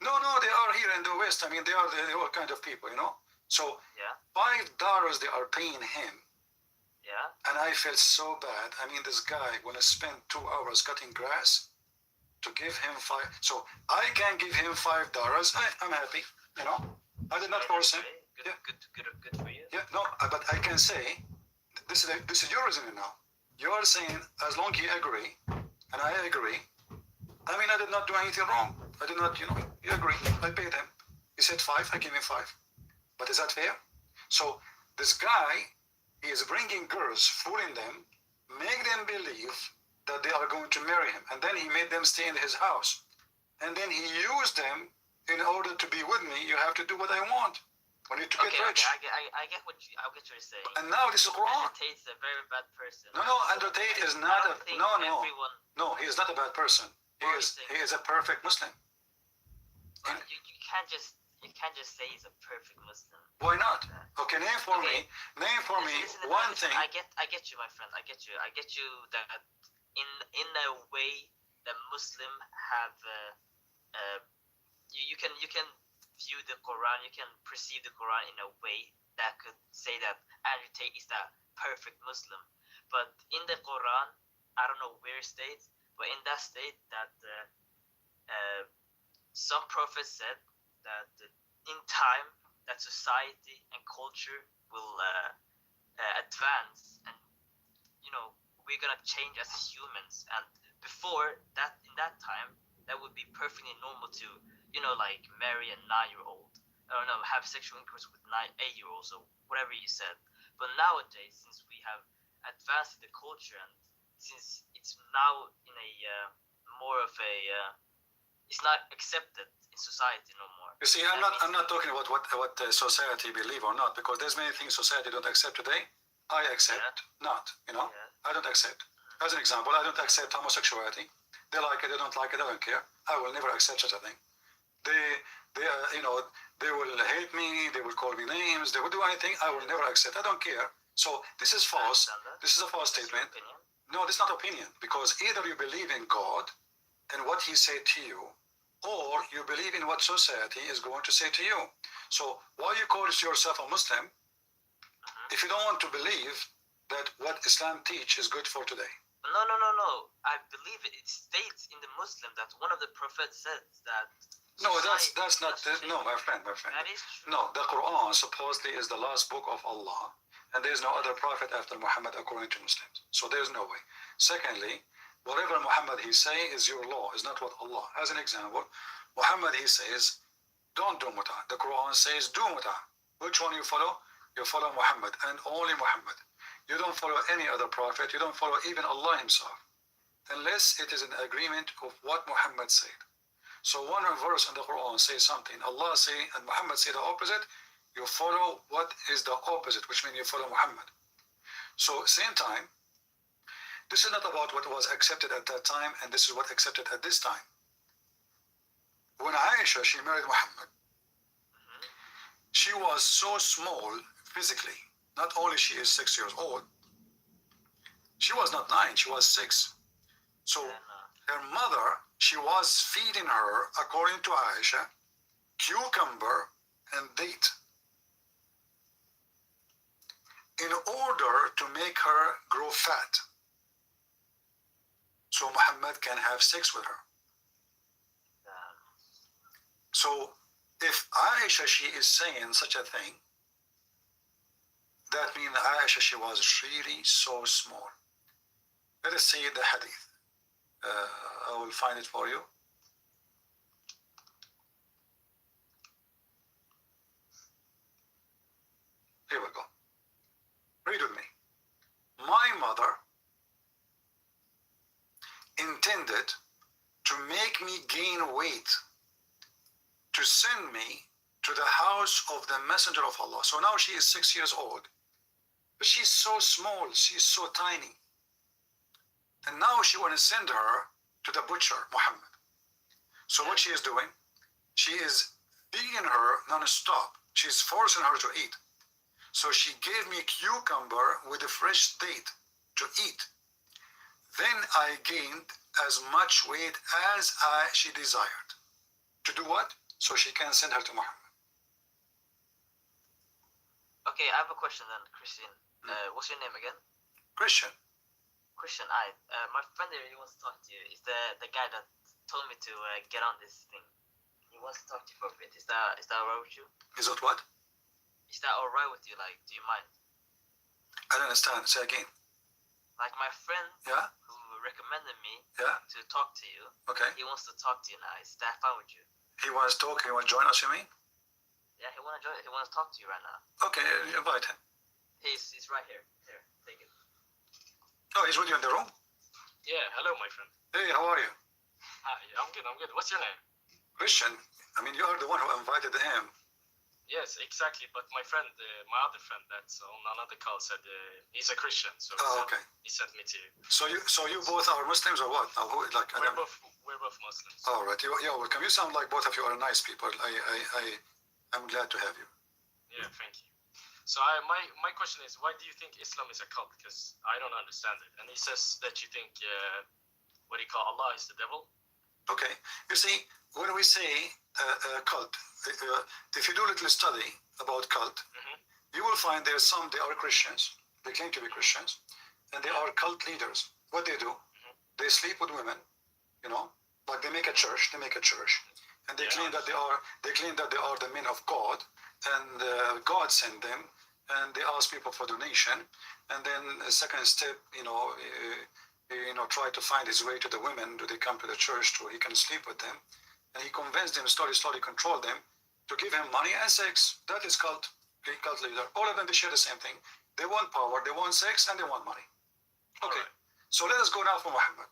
No, they are here in the West. I mean, they are all kind of people, you know. So Yeah. $5 they are paying him. Yeah. And I felt so bad. I mean, this guy when I spent 2 hours cutting grass to give him $5. So I can give him $5. I'm happy, you know. I did not force him. Good, Yeah. good for you. Yeah, no, but I can say, this is your reasoning now. You are saying as long he agree, and I agree. I mean, I did not do anything wrong. I did not, you know. You agree. I paid him. He said 5. I gave him 5. But is that fair? So this guy, he is bringing girls, fooling them, make them believe that they are going to marry him, and then he made them stay in his house, and then he used them in order to be with me. You have to do what I want. We need to get rich. Okay, I get what you're saying. And now this is Quran. Andrew Tate's a very bad person. No, Andrew Tate is not I don't think everyone. No, he is not a bad person. He is a perfect Muslim. You can't just say he's a perfect Muslim. Why not? Okay, name for me Listen, one thing. I get you, my friend. I get you that in a way that Muslim have you can view the Quran, you can perceive the Quran in a way that could say that Andrew Tate is the perfect Muslim. But in the Quran, I don't know where it states, but in that state that some prophets said that in time that society and culture will advance, and you know we're gonna change as humans. And before that, in that time, that would be perfectly normal to like marry a 9-year-old. I don't know, have sexual intercourse with 8-year-olds or whatever you said. But nowadays, since we have advanced the culture and since it's now in a more of a it's not accepted in society no more. You see, I'm not talking about what society believe or not, because there's many things society don't accept today. I accept not, you know. Yeah. I don't accept. As an example, I don't accept homosexuality. They like it, they don't like it, I don't care. I will never accept such a thing. They will hate me, they will call me names, they will do anything. I will never accept. I don't care. So this is false. This is a false statement. No, this is not opinion, because either you believe in God and what He said to you, or you believe in what society is going to say to you. So why you call yourself a Muslim if you don't want to believe that what Islam teach is good for today? No. I believe it states in the Muslim that one of the prophets said that. No, that's not. No, my friend. That is true. No, the Quran supposedly is the last book of Allah, and there is no other prophet after Muhammad according to Muslims. So there is no way. Secondly, whatever Muhammad he say is your law, is not what Allah. As an example, Muhammad he says, don't do muta. The Quran says do muta. Which one you follow? You follow Muhammad and only Muhammad. You don't follow any other prophet. You don't follow even Allah himself, unless it is an agreement of what Muhammad said. So one verse in the Quran says something, Allah say and Muhammad say the opposite, you follow what is the opposite, which means you follow Muhammad. So same time, this is not about what was accepted at that time, and this is what accepted at this time. When Aisha, she married Muhammad, she was so small physically. Not only she is 6 years old, she was not 9, she was 6. So her mother, she was feeding her, according to Aisha, cucumber and date in order to make her grow fat, so Muhammad can have sex with her. So if Aisha, she is saying such a thing, that means Aisha, she was really so small. Let us see the hadith. I will find it for you. Here we go. Read with me. My mother intended to make me gain weight, to send me to the house of the Messenger of Allah. So now she is 6 years old, but she's so small, she's so tiny. And now she want to send her to the butcher, Muhammad. So what she is doing, she is feeding her non-stop. She's forcing her to eat. So she gave me cucumber with a fresh date to eat. Then I gained as much weight as she desired. To do what? So she can send her to Muhammad. Okay, I have a question then, Christian. What's your name again? Christian. Christian, my friend here, he wants to talk to you. He's the guy that told me to get on this thing. He wants to talk to you for a bit. Is that alright with you? Is that what? Is that alright with you? Like, do you mind? I don't understand. Say again. Like my friend Yeah? who recommended me Yeah? to talk to you, Okay. he wants to talk to you now. Is that fine with you? He wants to talk, he wants to join us, you mean? Yeah, he wants to talk to you right now. Okay, invite him. He's right here. Here, take it. Oh, he's with you in the room? Yeah, hello, my friend. Hey, how are you? Hi, I'm good. What's your name? Christian. I mean, you are the one who invited him. Yes, exactly. But my friend, my other friend that's on another call said he's a Christian, so Oh, okay. he sent me to you. So you both are Muslims or what? We're both Muslims. All right. You're welcome. You sound like both of you are nice people. I'm glad to have you. Yeah, thank you. So my question is, why do you think Islam is a cult? Because I don't understand it. And he says that you think, what do you call Allah is the devil? Okay. You see, when we say cult, if you do a little study about cult, you will find they are Christians. They claim to be Christians, and they are cult leaders. What they do, they sleep with women, like they make a church, and they claim that they are the men of God, and God sent them, and they ask people for donation, and then the second step, try to find his way to the women. Do they come to the church so he can sleep with them? And he convinced them, slowly control them to give him money and sex. That is cult leader. All of them, they share the same thing. They want power, they want sex, and they want money. Okay, right. So let us go now for Muhammad.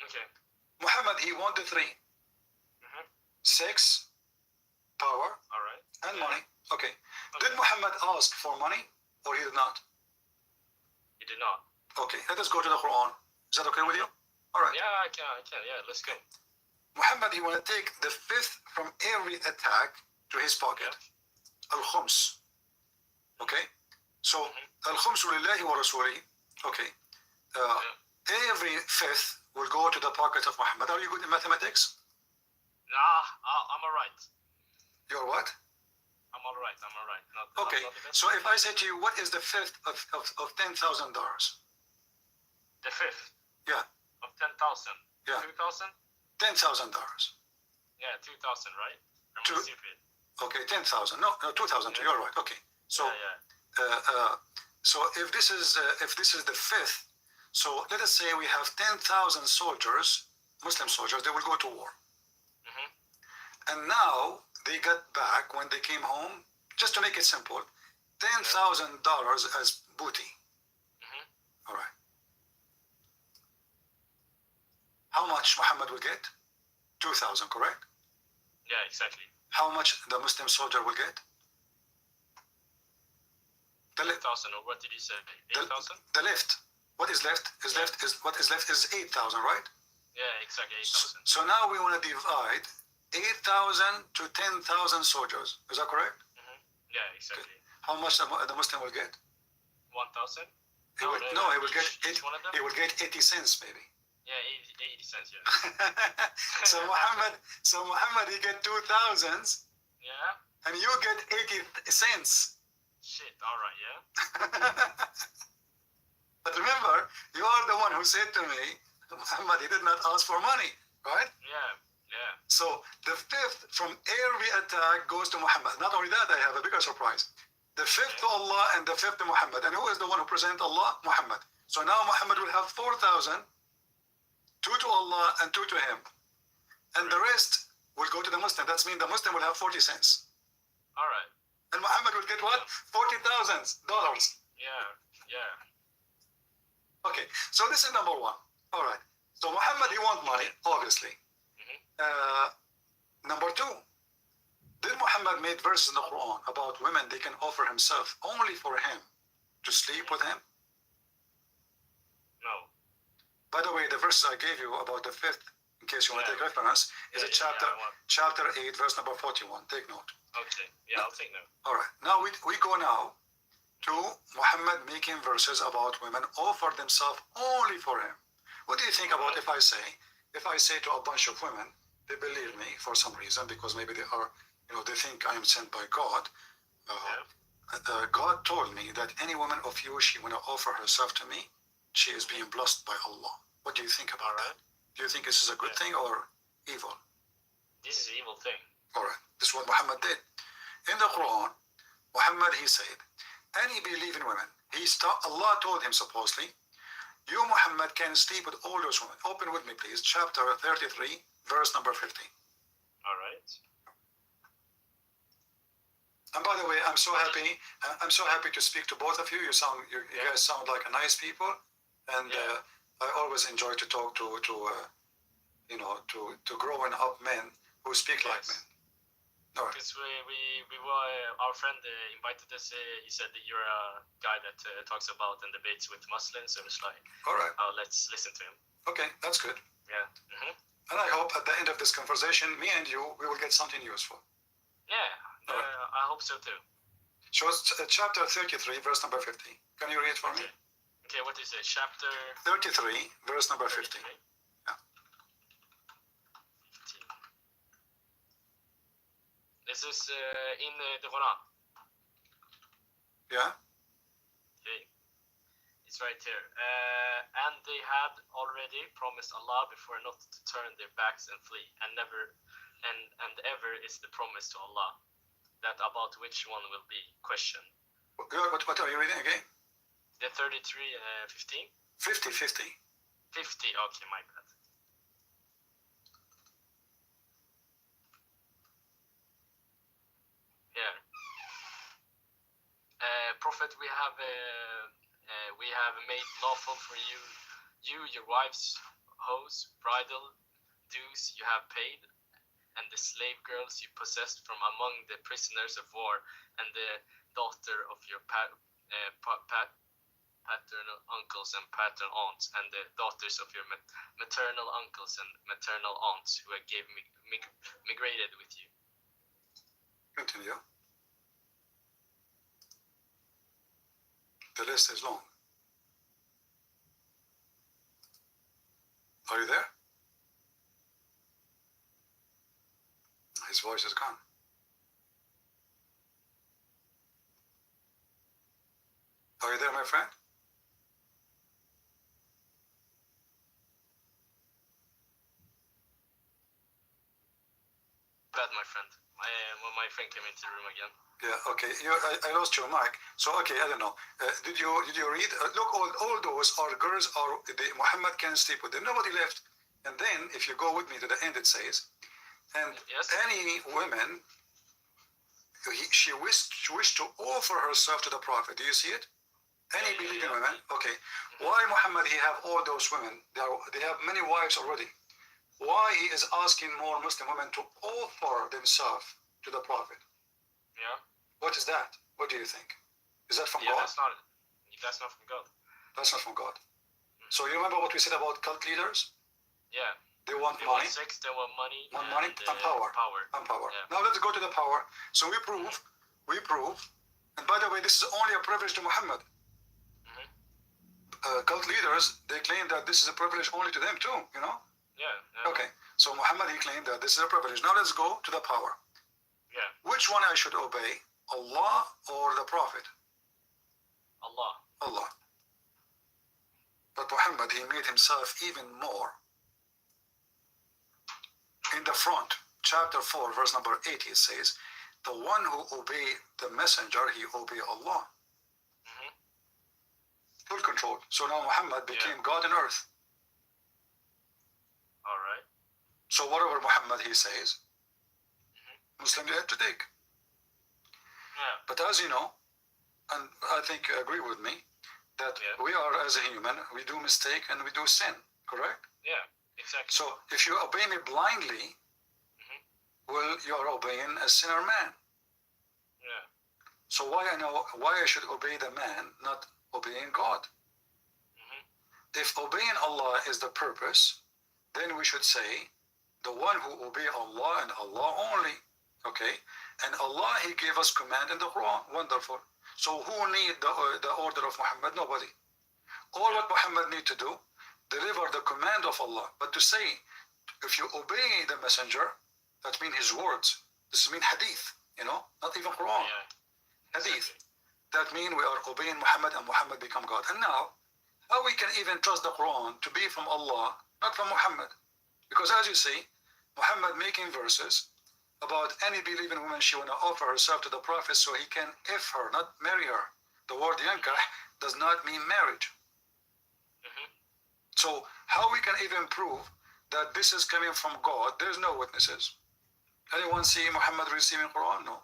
Okay. Muhammad, he wanted three. Sex, power, all right, and money. Okay. Did Muhammad ask for money, or he did not? He did not. Okay, let us go to the Quran. Is that okay with you? All right. Yeah, I can. Yeah, let's go. Muhammad, he want to take the fifth from every attack to his pocket. Al-Khums. Okay? So, Al-Khums lillahi wa rasulihi. Okay. Every fifth will go to the pocket of Muhammad. Are you good in mathematics? I'm alright. You're what? I'm alright. Okay. Not the best. So if I say to you, what is the fifth of $10,000? The fifth. Yeah. Of 10,000. Yeah. 2,000. $10,000. Yeah, 2,000, right? I'm Two- stupid. Okay, 10,000. No, 2,000. Yeah. You're right. Okay. So, Yeah. so if this is the fifth, so let us say we have 10,000 soldiers, Muslim soldiers. They will go to war, and now they got back when they came home. Just to make it simple, $10,000 as booty. All right. How much Muhammad will get? 2,000, correct? Yeah, exactly. How much the Muslim soldier will get? The 8,000, or what did he say? 8,000? The left. What is left? What is left is 8,000, right? Yeah, exactly, 8,000. So now we want to divide 8,000 to 10,000 soldiers. Is that correct? Yeah, exactly. How much the Muslim will get? 1,000? He will get each one of them? he will get 80 cents maybe. Yeah, 80 cents, yeah. so Muhammad he get 2,000s Yeah? and you get 80 cents. Shit, alright, yeah? But remember, you are the one who said to me, Muhammad, he did not ask for money, right? Yeah. So the fifth from every attack goes to Muhammad. Not only that, I have a bigger surprise. The fifth to Allah and the fifth to Muhammad. And who is the one who presents Allah? Muhammad. So now Muhammad will have 4,000, 2 to Allah and 2 to him. And the rest will go to the Muslim. That means the Muslim will have 40 cents. Alright. And Muhammad will get what? $40,000. Yeah. Okay, so this is number one. All right. So Muhammad, he wants money, obviously. Number two, did Muhammad made verses in the Quran about women they can offer himself only for him to sleep with him? No. By the way, the verses I gave you about the fifth, in case you want to take reference, is chapter 8, verse number 41. Take note. Okay. Yeah, I'll take note. All right. Now we go now to Muhammad making verses about women offer themselves only for him. What do you think about if I say to a bunch of women, they believe me for some reason because maybe they are, they think I am sent by God. God told me that any woman of you, she want to offer herself to me, she is being blessed by Allah. What do you think about that? Do you think this is a good thing or evil? This is an evil thing. All right. This is what Muhammad did. In the Quran, Muhammad, he said, any believing women, Allah told him supposedly, you, Muhammad, can sleep with all those women. Open with me, please. Chapter 33, verse number 15. All right. And by the way, I'm so happy. I'm so happy to speak to both of you. You guys sound like a nice people, and I always enjoy to talk to growing up men who speak like men. All right. Because we were, our friend invited us. He said that you're a guy that talks about and debates with Muslims. So it's like, All right. Let's listen to him. Okay, that's good. Yeah. And I hope at the end of this conversation, me and you, we will get something useful. Yeah. I hope so too. So it's chapter 33, verse number 50. Can you read for me? Okay, what is it? Chapter 33, verse number 50. 33? Yeah. 15. This is in the Quran. Yeah? Okay. It's right here. And they had already promised Allah before not to turn their backs and flee, and never and ever is the promise to Allah, that about which one will be questioned. What are you reading again? The 33, 15? 50. 50, okay, my bad. Yeah. Prophet, we have made lawful for you, your wives, hoes, bridal dues you have paid, and the slave girls you possessed from among the prisoners of war, and the daughter of your paternal uncles and paternal aunts, and the daughters of your maternal uncles and maternal aunts who migrated with you. Continue. The list is long. Are you there? His voice is gone. Are you there, my friend? Bad, my friend. My friend came into the room again. Yeah. Okay. I lost your mic. So okay, I don't know. Did you read? Look, all those are girls. Muhammad can sleep with them. Nobody left. And then, if you go with me to the end, it says, and Yes. any women, she wished to offer herself to the Prophet. Do you see it? Any believing women. Okay. Why Muhammad? He have all those women. They have many wives already. Why he is asking more Muslim women to offer themselves to the Prophet? Yeah. What is that? What do you think? Is that from Yeah, God? that's not from God. That's not from God. So you remember what we said about cult leaders? Yeah. They want They money. want sex, they want money. Want money and power. And power. Yeah. Now let's go to the power. So we prove, and by the way, this is only a privilege to Muhammad. Cult leaders, they claim that this is a privilege only to them too, you know? Yeah. Okay, so Muhammad, he claimed that this is a privilege. Now let's go to the power. Yeah. Which one I should obey, Allah or the Prophet? Allah. Allah. But Muhammad, he made himself even more. In the front, chapter 4, verse number 8, it says, the one who obey the messenger, he obey Allah. Full control. So now Muhammad became God on earth. All right. So whatever Muhammad he says, Muslims have to take. Yeah. But as you know, and I think you agree with me, that we are as a human, we do mistake and we do sin, correct? Yeah, exactly. So if you obey me blindly, well, you are obeying a sinner man. Yeah. So why I should obey the man, not obeying God? If obeying Allah is the purpose, then we should say the one who obey Allah and Allah only. Okay? And Allah, he gave us command in the Quran. Wonderful. So who need the order of Muhammad? Nobody. All what Muhammad need to do, deliver the command of Allah. But to say, if you obey the messenger, that means his words. This means hadith, you know, not even Quran. Yeah. Hadith. That means we are obeying Muhammad and Muhammad become God. And now, how we can even trust the Quran to be from Allah, not from Muhammad? Because as you see, Muhammad making verses about any believing woman, she want to offer herself to the Prophet so he can if her, not marry her. The word yankah does not mean marriage. So how we can even prove that this is coming from God? There's no witnesses. Anyone see Muhammad receiving Quran? No.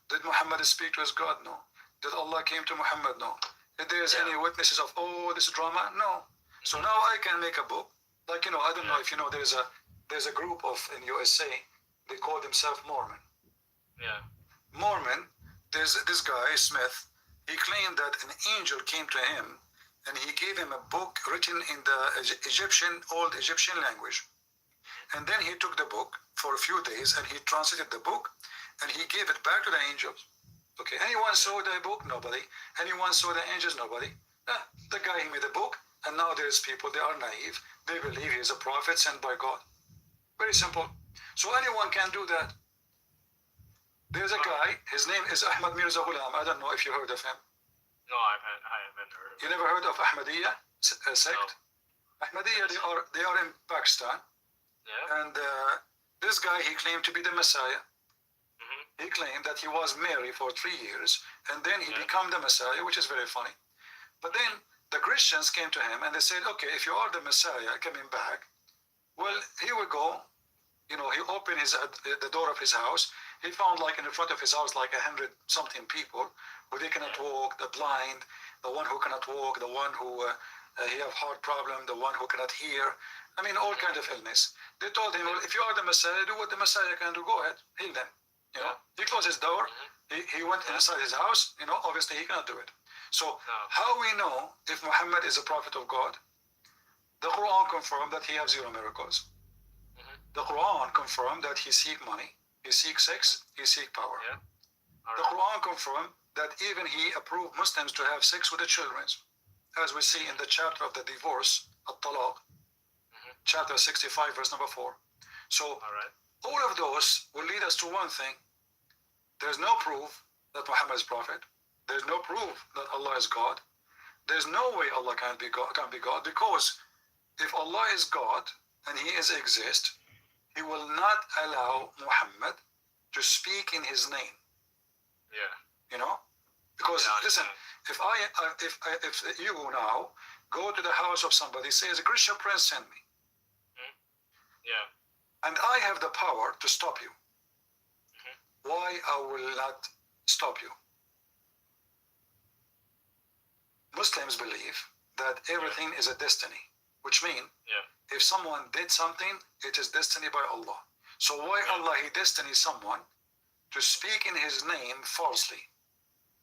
Did Muhammad speak to his God? No. Did Allah came to Muhammad? No. Did there's any witnesses of, oh, this drama? No. So now I can make a book. Like, you know, I don't know if you know, there's a group of, in USA, they call themselves Mormon. Yeah. Mormon, there's this guy, Smith, he claimed that an angel came to him and he gave him a book written in the old Egyptian language. And then he took the book for a few days and he translated the book and he gave it back to the angels. Okay, anyone saw the book? Nobody. Anyone saw the angels? Nobody. The guy, he made a book, and now there's people, they are naive. They believe he's a prophet sent by God. Very simple. So anyone can do that. There's a guy, his name is Ahmad Mirza Ghulam. I don't know if you heard of him. No, I haven't heard of it. You never heard of Ahmadiyya sect? No. Ahmadiyya, they are in Pakistan. Yeah. And this guy, he claimed to be the Messiah. He claimed that he was married for 3 years, and then he became the Messiah, which is very funny. But then the Christians came to him and they said, okay, if you are the Messiah coming back, well, here we go. You know, he opened the door of his house. He found like in the front of his house like 100 something people who they cannot walk, the blind, the one who cannot walk, the one who he have heart problem, the one who cannot hear. I mean, all kinds of illness. They told him, well, if you are the Messiah, do what the Messiah can do. Go ahead, heal them. You know, he closed his door. He went inside his house. You know, obviously he cannot do it. So No. how we know if Muhammad is a prophet of God? The Quran confirmed that he has 0 miracles. The Quran confirmed that he seek money, he seek sex, he seek power. Yeah. All The right. Quran confirmed that even he approved Muslims to have sex with the children, as we see in the chapter of the divorce, At-Talaq, chapter 65, verse number 4. So All right. all of those will lead us to one thing. There's no proof that Muhammad is prophet. There's no proof that Allah is God. There's no way Allah can be God, because if Allah is God and he is exist, he will not allow Muhammad to speak in his name. Yeah. You know, because Yeah, I listen, understand. if you now go to the house of somebody, says a Christian prince sent me, Yeah. and I have the power to stop you, why I will not stop you? Muslims believe that everything is a destiny, which means Yeah. if someone did something, it is destiny by Allah. So why Allah he destiny someone to speak in his name falsely?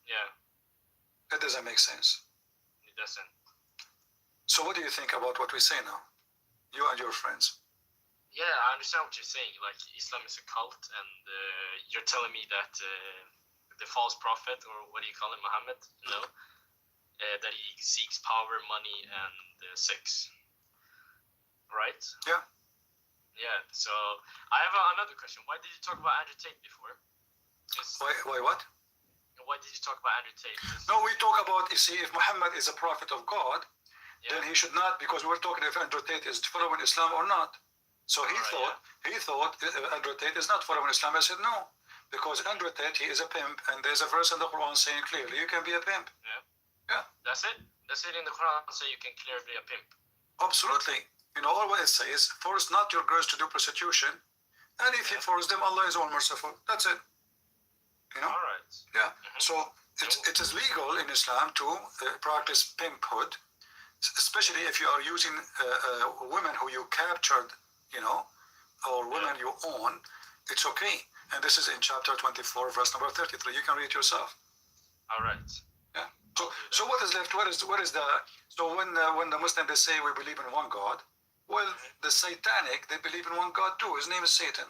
Yeah. It doesn't make sense. It doesn't. So what do you think about what we say now, you and your friends? Yeah, I understand what you're saying. Like, Islam is a cult, and you're telling me that the false prophet, or what do you call him, Muhammad? No, that he seeks power, money, and sex. Right? Yeah. Yeah. So I have another question. Why did you talk about Andrew Tate before? Why what? Why did you talk about Andrew Tate? No, we talk about, you see, if Muhammad is a prophet of God, Yeah. then he should not, because we're talking if Andrew Tate is following Islam or not. So he Alright, thought Andrew Tate is not following Islam. I said no, because Andrew Tate, he is a pimp, and there's a verse in the Quran saying clearly you can be a pimp. That's it. That's it in the Quran. Say you can clearly be a pimp. Absolutely. You know, all what it says, force not your girls to do prostitution, and if you force them, Allah is all merciful. That's it. You know? All right. Yeah. So it is legal in Islam to practice pimphood, especially if you are using women who you captured, you know, or women you own. It's okay. And this is in chapter 24, verse number 33. You can read it yourself. All right. Yeah. So what is left? What is the? So when the Muslims they say we believe in one God, well, the Satanic they believe in one God too. His name is Satan.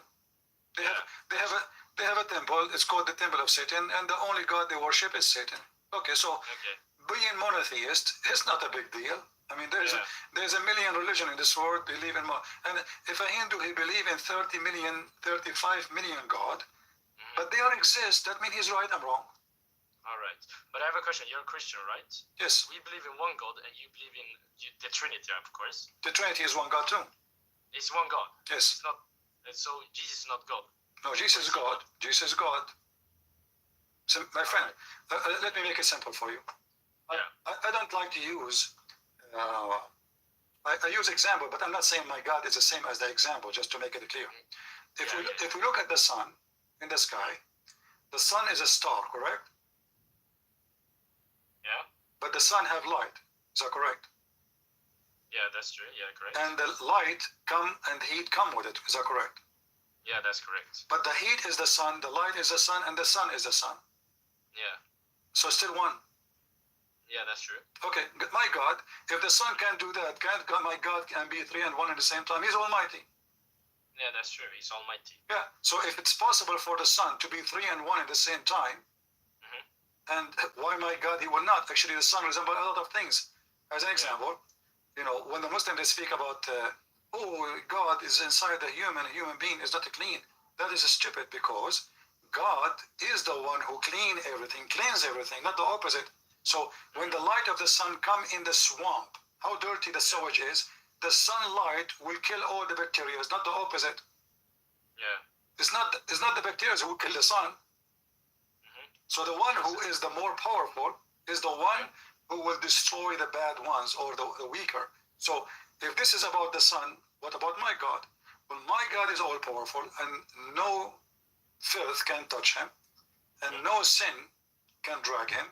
They have a temple. It's called the Temple of Satan, and the only God they worship is Satan. Okay, so being monotheist is not a big deal. I mean, there's a million religion in this world. They believe in more. And if a Hindu he believe in 30 million, 35 million God, but they don't exist. That means he's right. I'm wrong. All right. But I have a question. You're a Christian, right? Yes. We believe in one God, and you believe in the Trinity, of course. The Trinity is one God too. It's one God. Yes. It's not. So Jesus is not God. No, Jesus is God. Jesus is God. So, my friend, let me make it simple for you. Yeah. I don't like to use. I use example, but I'm not saying my God is the same as the example. Just to make it clear, if we look at the sun in the sky, the sun is a star, correct? Yeah. But the sun have light. Is that correct? Yeah, that's true. Yeah, correct. And the light come and heat come with it. Is that correct? Yeah, that's correct. But the heat is the sun, the light is the sun, and the sun is the sun. Yeah. So still one. Yeah, that's true. Okay, my God, if the sun can't do that, my God can be 3 and 1 at the same time? He's almighty. Yeah, that's true. He's almighty. Yeah, so if it's possible for the sun to be 3 and 1 at the same time, and why my God, he will not? Actually, the sun resembles a lot of things. As an example, you know, when the Muslims, they speak about, God is inside the human, a human being is not clean. That is stupid, because God is the one who cleans everything, not the opposite. So when the light of the sun come in the swamp, how dirty the sewage is, the sunlight will kill all the bacteria. It's not the opposite. Yeah. It's not the bacteria who kill the sun. So the one who is the more powerful is the one who will destroy the bad ones or the weaker. So if this is about the sun, what about my God? Well, my God is all powerful, and no filth can touch him, and no sin can drag him,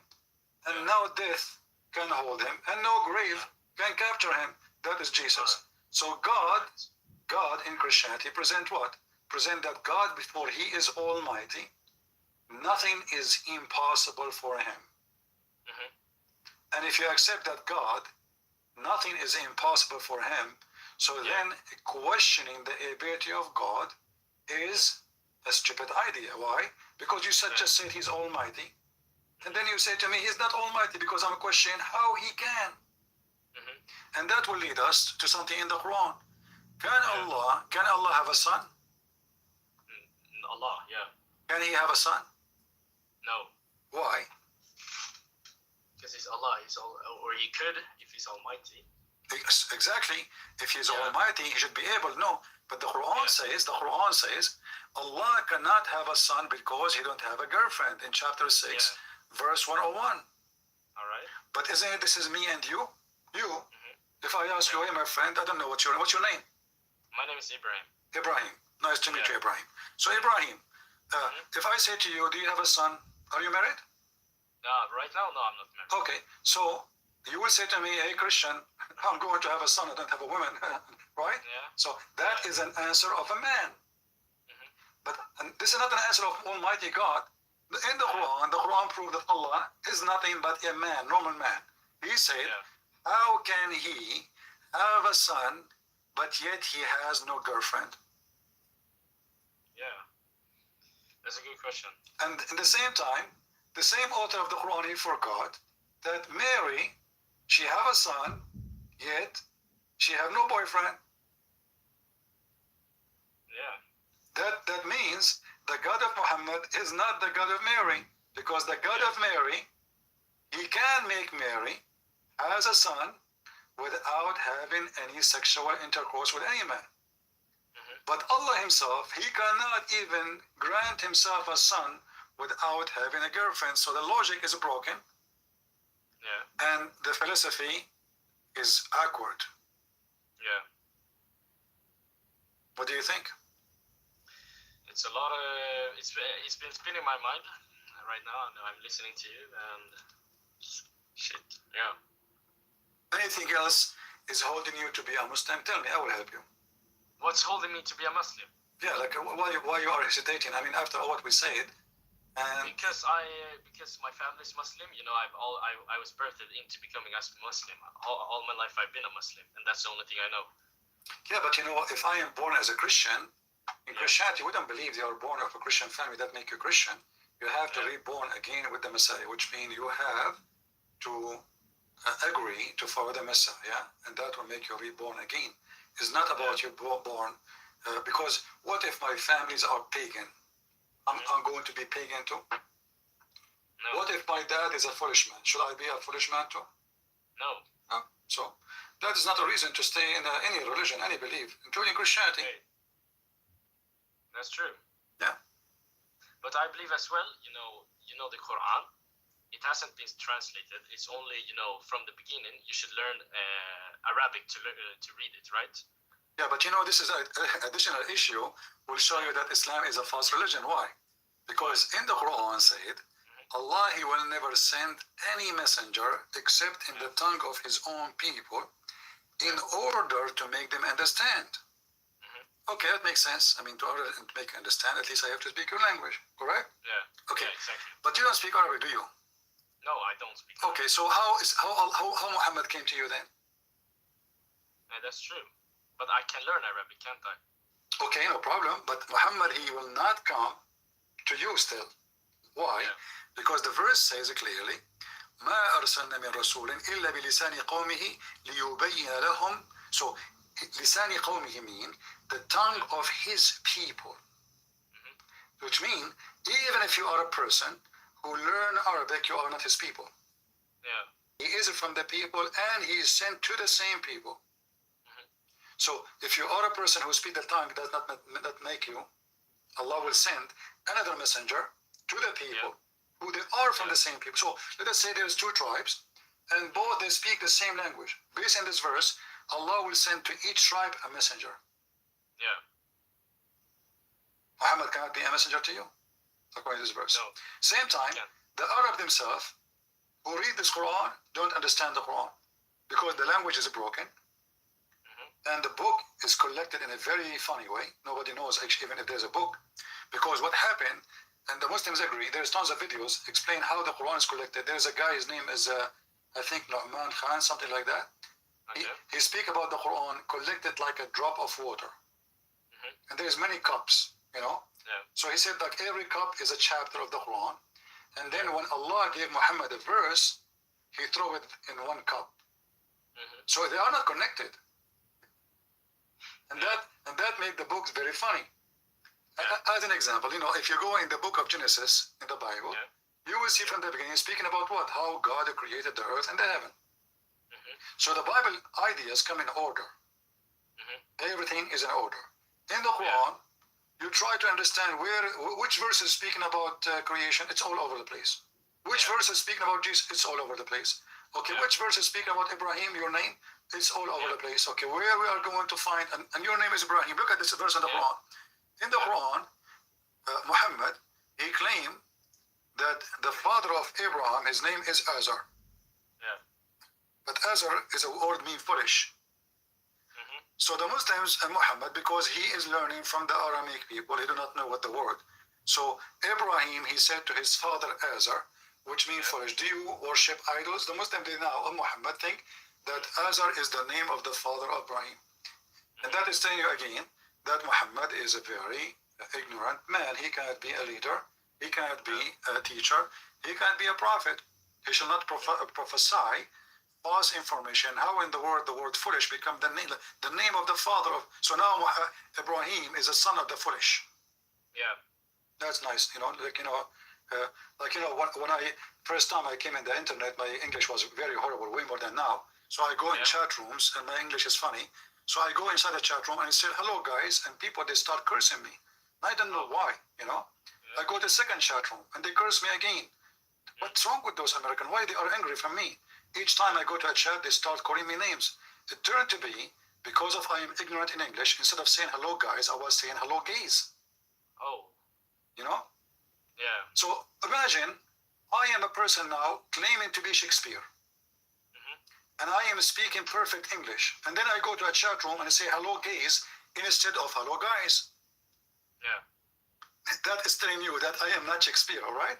and no death can hold him, and no grave can capture him. That is Jesus. So God in Christianity present what? Present that God, before he is almighty, nothing is impossible for him. And if you accept that God, nothing is impossible for him, so then questioning the ability of God is a stupid idea. Why? Because you just said he's almighty. And then you say to me, he's not almighty because I'm questioning how he can. And that will lead us to something in the Quran. Can Allah have a son? Allah, yeah. Can he have a son? No. Why? Because he's Allah, or he could if he's almighty. Exactly. If he's almighty, he should be able. No. But the Quran says, Allah cannot have a son because he don't have a girlfriend in chapter 6, verse 101. All right. But isn't it, this is me and you? If I ask you, hey, my friend, I don't know what's your name? My name is Ibrahim. Ibrahim. Nice to meet you, Ibrahim. So, Ibrahim, if I say to you, do you have a son? Are you married? Right now, no, I'm not married. Okay. So, you will say to me, hey, Christian, I'm going to have a son. I don't have a woman. Right? Yeah. So, that is an answer of a man. But this is not an answer of Almighty God. In the Quran proved that Allah is nothing but a man, normal man. He said, how can he have a son, but yet he has no girlfriend? Yeah. That's a good question. And in the same time, the same author of the Quran, he forgot that Mary, she have a son, yet she have no boyfriend. Yeah. That means the God of Muhammad is not the God of Mary, because the God of Mary, he can make Mary as a son without having any sexual intercourse with any man. But Allah himself, he cannot even grant himself a son without having a girlfriend. So the logic is broken. Yeah. And the philosophy is awkward. Yeah. What do you think? It's a lot of, it's been spinning my mind right now, and I'm listening to you, and shit, yeah. Anything else is holding you to be a Muslim? Tell me, I will help you. What's holding me to be a Muslim? Yeah, like why you are hesitating? I mean, after all what we said, and because my family's Muslim, you know, I was birthed into becoming a Muslim. All my life I've been a Muslim, and that's the only thing I know. yeah, but you know, if I am born as a Christian, in Christianity, we don't believe you are born of a Christian family that make you Christian. You have to be born again with the Messiah, which means you have to agree to follow the Messiah, and that will make you reborn again. It's not about you born, because what if my families are pagan? I'm going to be pagan too? No. What if my dad is a foolish man? Should I be a foolish man too? No. So that is not a reason to stay in any religion, any belief, including Christianity. Okay. That's true. Yeah. But I believe as well, you know the Quran, it hasn't been translated. It's only, you know, from the beginning, you should learn Arabic to read it, right? Yeah, but you know, this is an additional issue. Will show you that Islam is a false religion. Why? Because in the Quran said, Allah, he will never send any messenger except in the tongue of his own people in order to make them understand. Okay, that makes sense. I mean, to order to make you understand, at least I have to speak your language, correct? Yeah. Okay. Yeah, exactly. But you don't speak Arabic, do you? No, I don't speak. Okay, so how Muhammad came to you then? Yeah, that's true. But I can learn Arabic, can't I? Okay, no problem. But Muhammad, he will not come to you still. Why? Yeah. Because the verse says clearly, ما أرسلنا من رسول إلا بلسان قومه ليبين لهم. So, لسان قومه mean the tongue of his people. Which means, even if you are a person who learn Arabic, you are not his people. Yeah. He is from the people and he is sent to the same people. So if you are a person who speaks the tongue does not make you, Allah will send another messenger to the people who they are from the same people. So let us say there's two tribes and both they speak the same language. Based on this verse, Allah will send to each tribe a messenger. Yeah. Muhammad cannot be a messenger to you, according to this verse. No. Same time, the Arab themselves who read this Quran don't understand the Quran because the language is broken. And the book is collected in a very funny way. Nobody knows actually even if there's a book. Because what happened, and the Muslims agree, there's tons of videos explain how the Quran is collected. There's a guy, his name is I think Nu'man Khan, something like that. Okay. He speak about the Quran collected like a drop of water. And there's many cups, you know. Yeah. So he said like every cup is a chapter of the Quran. And then when Allah gave Muhammad a verse, he threw it in one cup. So they are not connected. And that made the books very funny. As an example, you know, if you go in the book of Genesis in the Bible, you will see from the beginning speaking about what? How God created the earth and the heaven. So the Bible ideas come in order. Everything is in order. In the Quran, you try to understand which verse is speaking about creation. It's all over the place. Which verse is speaking about Jesus? It's all over the place. Okay, which verse is speaking about Ibrahim, your name? It's all over the place. Okay, where we are going to find, and your name is Ibrahim. Look at this verse in the Quran. In the Quran, Muhammad, he claimed that the father of Abraham, his name is Azar. But Azar is a word mean foolish. So the Muslims and Muhammad, because he is learning from the Aramaic people, he do not know what the word. So Ibrahim, he said to his father Azar, which means foolish, do you worship idols? The Muslim did now, Muhammad, think that Azar is the name of the father of Ibrahim. And that is telling you again that Muhammad is a very ignorant man. He cannot be a leader. He cannot be a teacher. He cannot be a prophet. He shall not prophesy false information. How in the word foolish become the name of the father of, so now Ibrahim is a son of the foolish. That's nice, you know, when I first time I came in the internet, my English was very horrible, way more than now. So I go in chat rooms and my English is funny. So I go inside the chat room and I say hello guys, and people, they start cursing me. I don't know why, you know. I go to the second chat room and they curse me again. What's wrong with those Americans? Why they are angry from me? Each time I go to a chat, they start calling me names. It turned to be because of I am ignorant in English. Instead of saying hello guys, I was saying hello gays. Oh. You know? Yeah. So imagine I am a person now claiming to be Shakespeare. And I am speaking perfect English. And then I go to a chat room and I say hello gays instead of hello guys. Yeah. That is telling you that I am not Shakespeare, all right?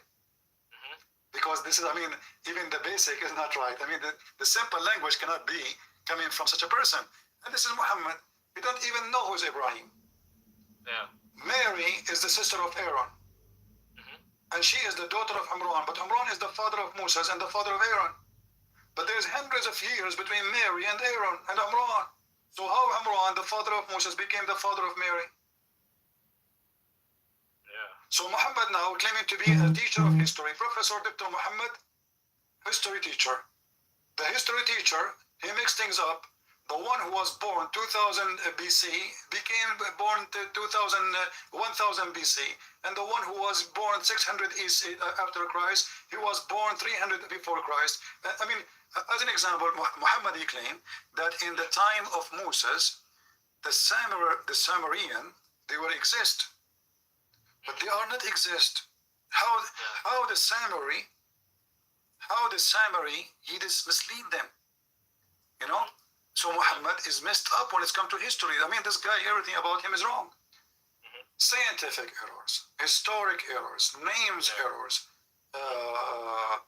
Because this is, I mean, even the basic is not right. I mean, the simple language cannot be coming from such a person. And this is Muhammad. We don't even know who's Ibrahim. Yeah. Mary is the sister of Aaron. And she is the daughter of Imran. But Imran is the father of Moses and the father of Aaron. But there's hundreds of years between Mary and Aaron and Imran. So how Imran, the father of Moses, became the father of Mary? So Muhammad now claiming to be a teacher of history, Professor Dr. Muhammad, history teacher. The history teacher, he mixed things up. The one who was born 2000 BC became born 1000 BC. And the one who was born 600 after Christ, he was born 300 before Christ. I mean, as an example, Muhammad, he claimed that in the time of Moses, the Samarian, they will exist. But they are not exist. How the Samari, he just mislead them. You know? So Muhammad is messed up when it's come to history. I mean, this guy, everything about him is wrong. Scientific errors, historic errors, names errors. I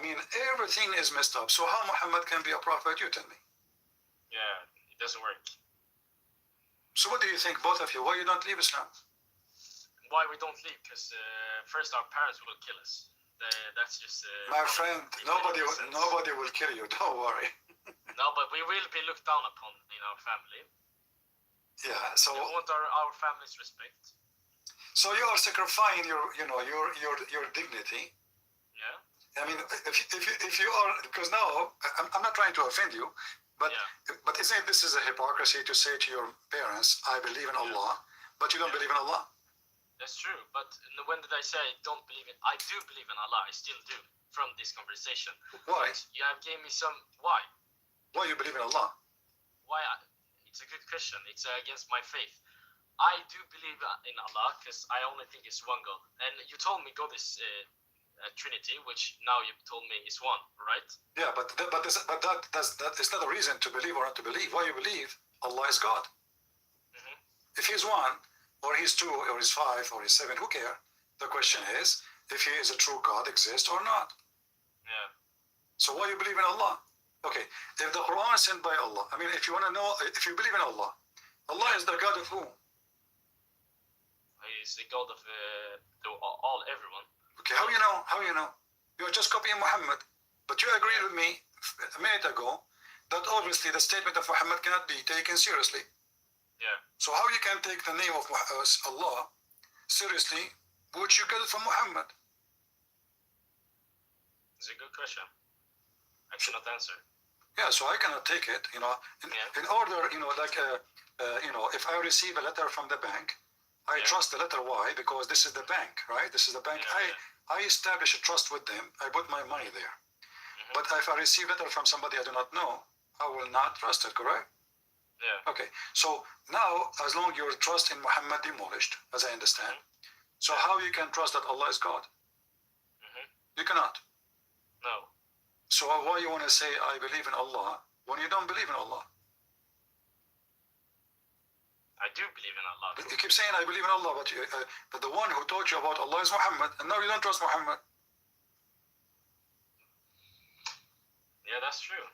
mean, everything is messed up. So how Muhammad can be a prophet, you tell me? Yeah, it doesn't work. So what do you think, both of you? Why you don't leave Islam? Why we don't leave? Because first our parents will kill us. That's just. My friend, nobody will kill you. Don't worry. No, but we will be looked down upon in our family. Yeah. So we want our family's respect. So you are sacrificing your dignity. Yeah. I mean, if you are, because now I'm not trying to offend you, but isn't this is a hypocrisy to say to your parents, I believe in Allah, but you don't believe in Allah? That's true, but when did I say I don't believe in? I do believe in Allah. I still do. From this conversation. Why? But you have gave me some. Why? Why you believe in Allah? Why? It's a good question. It's against my faith. I do believe in Allah because I only think it's one God. And you told me God is Trinity, which now you've told me is one, right? Yeah, but that is not a reason to believe or not to believe. Why you believe Allah is God? If He's one, or He's two, or He's five, or He's seven, who cares? The question is if He is a true God, exists or not. Yeah. So why you believe in Allah? Okay, if the Quran is sent by Allah, I mean, if you want to know, if you believe in Allah, Allah is the God of who? He's the God of all everyone. Okay, how you know? How you know? You're just copying Muhammad. But you agreed with me a minute ago that obviously the statement of Muhammad cannot be taken seriously. Yeah. So how you can take the name of Allah seriously, which you get it from Muhammad? It's a good question. I cannot answer. Yeah, so I cannot take it. In order, if I receive a letter from the bank, I trust the letter. Why? Because this is the bank, right? This is the bank. I establish a trust with them. I put my money there. But if I receive a letter from somebody I do not know, I will not trust it, correct? Yeah. Okay, so now, as long as your trust in Muhammad demolished, as I understand, so how you can trust that Allah is God? You cannot. No. So why you want to say, I believe in Allah, when you don't believe in Allah? I do believe in Allah. You keep saying, I believe in Allah, but the one who taught you about Allah is Muhammad, and now you don't trust Muhammad. Yeah, that's true.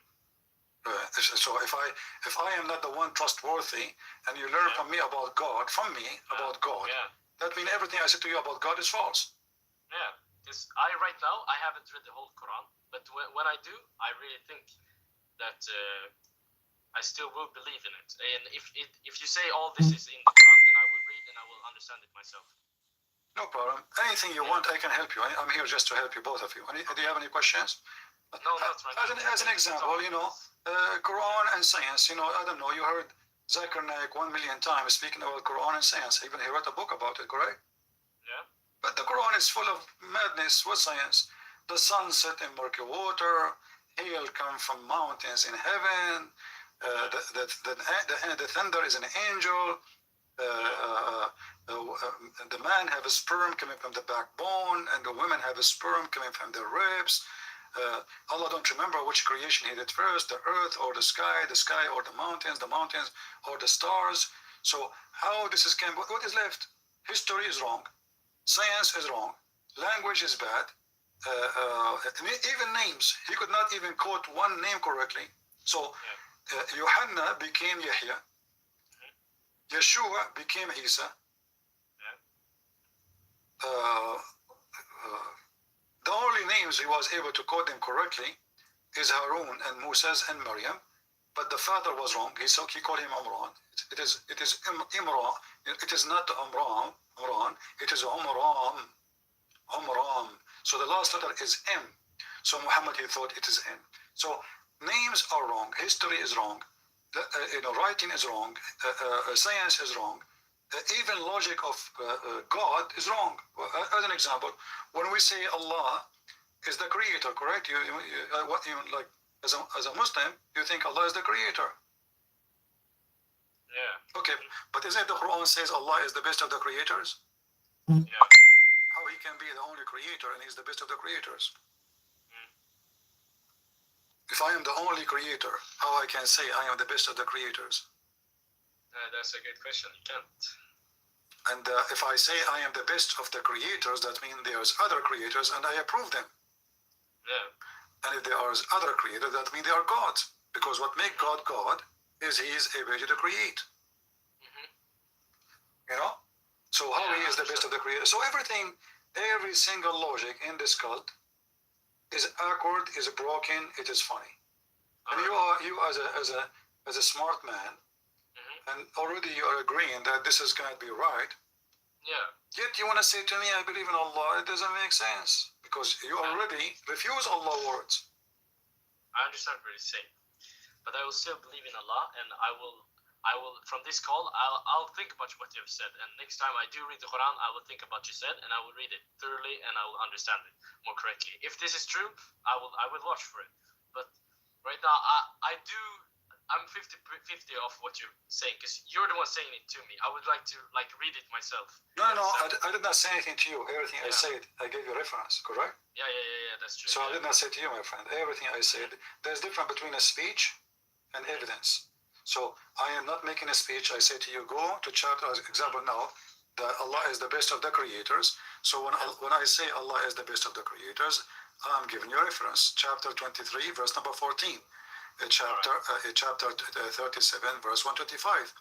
So if I am not the one trustworthy, and you learn from me about God, that means everything I said to you about God is false. Yeah, because right now I haven't read the whole Quran, but when I do, I really think that I still will believe in it. And if you say all this is in the Quran, then I will read and I will understand it myself. No problem. Anything you want, I can help you. I'm here just to help you, both of you. Do you have any questions? No, not right now. As an example, Quran and science. I don't know. You heard Zakir Naik 1 million times speaking about Quran and science. Even he wrote a book about it, correct? Yeah. But the Quran is full of madness with science. The sun set in murky water. Hail come from mountains in heaven. The thunder is an angel. The man have a sperm coming from the backbone, and the women have a sperm coming from their ribs. Allah don't remember which creation he did first, the earth or the sky or the mountains or the stars. So how this is what is left? History is wrong. Science is wrong. Language is bad. Even names. He could not even quote one name correctly. So Yohanna became Yahya. Yeshua became Isa. The only names he was able to quote them correctly is Harun and Moses and Maryam, but the father was wrong. He called him Imran. It is Imran. It is not Imran. It is Umram. So the last letter is M. So Muhammad, he thought it is M. So names are wrong. History is wrong. Writing is wrong. Science is wrong. Even logic of God is wrong. As an example, when we say Allah is the creator, correct? As a Muslim, you think Allah is the creator. Yeah. Okay, but isn't the Quran says Allah is the best of the creators? Yeah. How he can be the only creator and he's the best of the creators? If I am the only creator, how I can say I am the best of the creators? That's a good question. You can't. And if I say I am the best of the creators, that means there's other creators and I approve them. Yeah. And if there are other creators, that means they are gods. Because what makes God God is he is able to create. So how he is the best of the creators. So every single logic in this cult is awkward, is broken, it is funny. And you as a smart man, and already you are agreeing that this is going to be right. Yeah. Yet you want to say to me, I believe in Allah. It doesn't make sense because you already refuse Allah's words. I understand what you're saying, but I will still believe in Allah, and I will from this call, I'll think about what you have said, and next time I do read the Quran, I will think about what you said, and I will read it thoroughly, and I will understand it more correctly. If this is true, I will watch for it. But right now, I'm 50-50 of what you're saying, because you're the one saying it to me. I would like to read it myself. No, I did not say anything to you. Everything I said, I gave you reference, correct? Yeah, that's true. So I did not say to you, my friend. Everything I said, there's difference between a speech and evidence. So I am not making a speech. I say to you, go to chapter, as example now, that Allah is the best of the creators. So when I say Allah is the best of the creators, I'm giving you a reference. Chapter 23, verse number 14. Chapter 37, verse 125.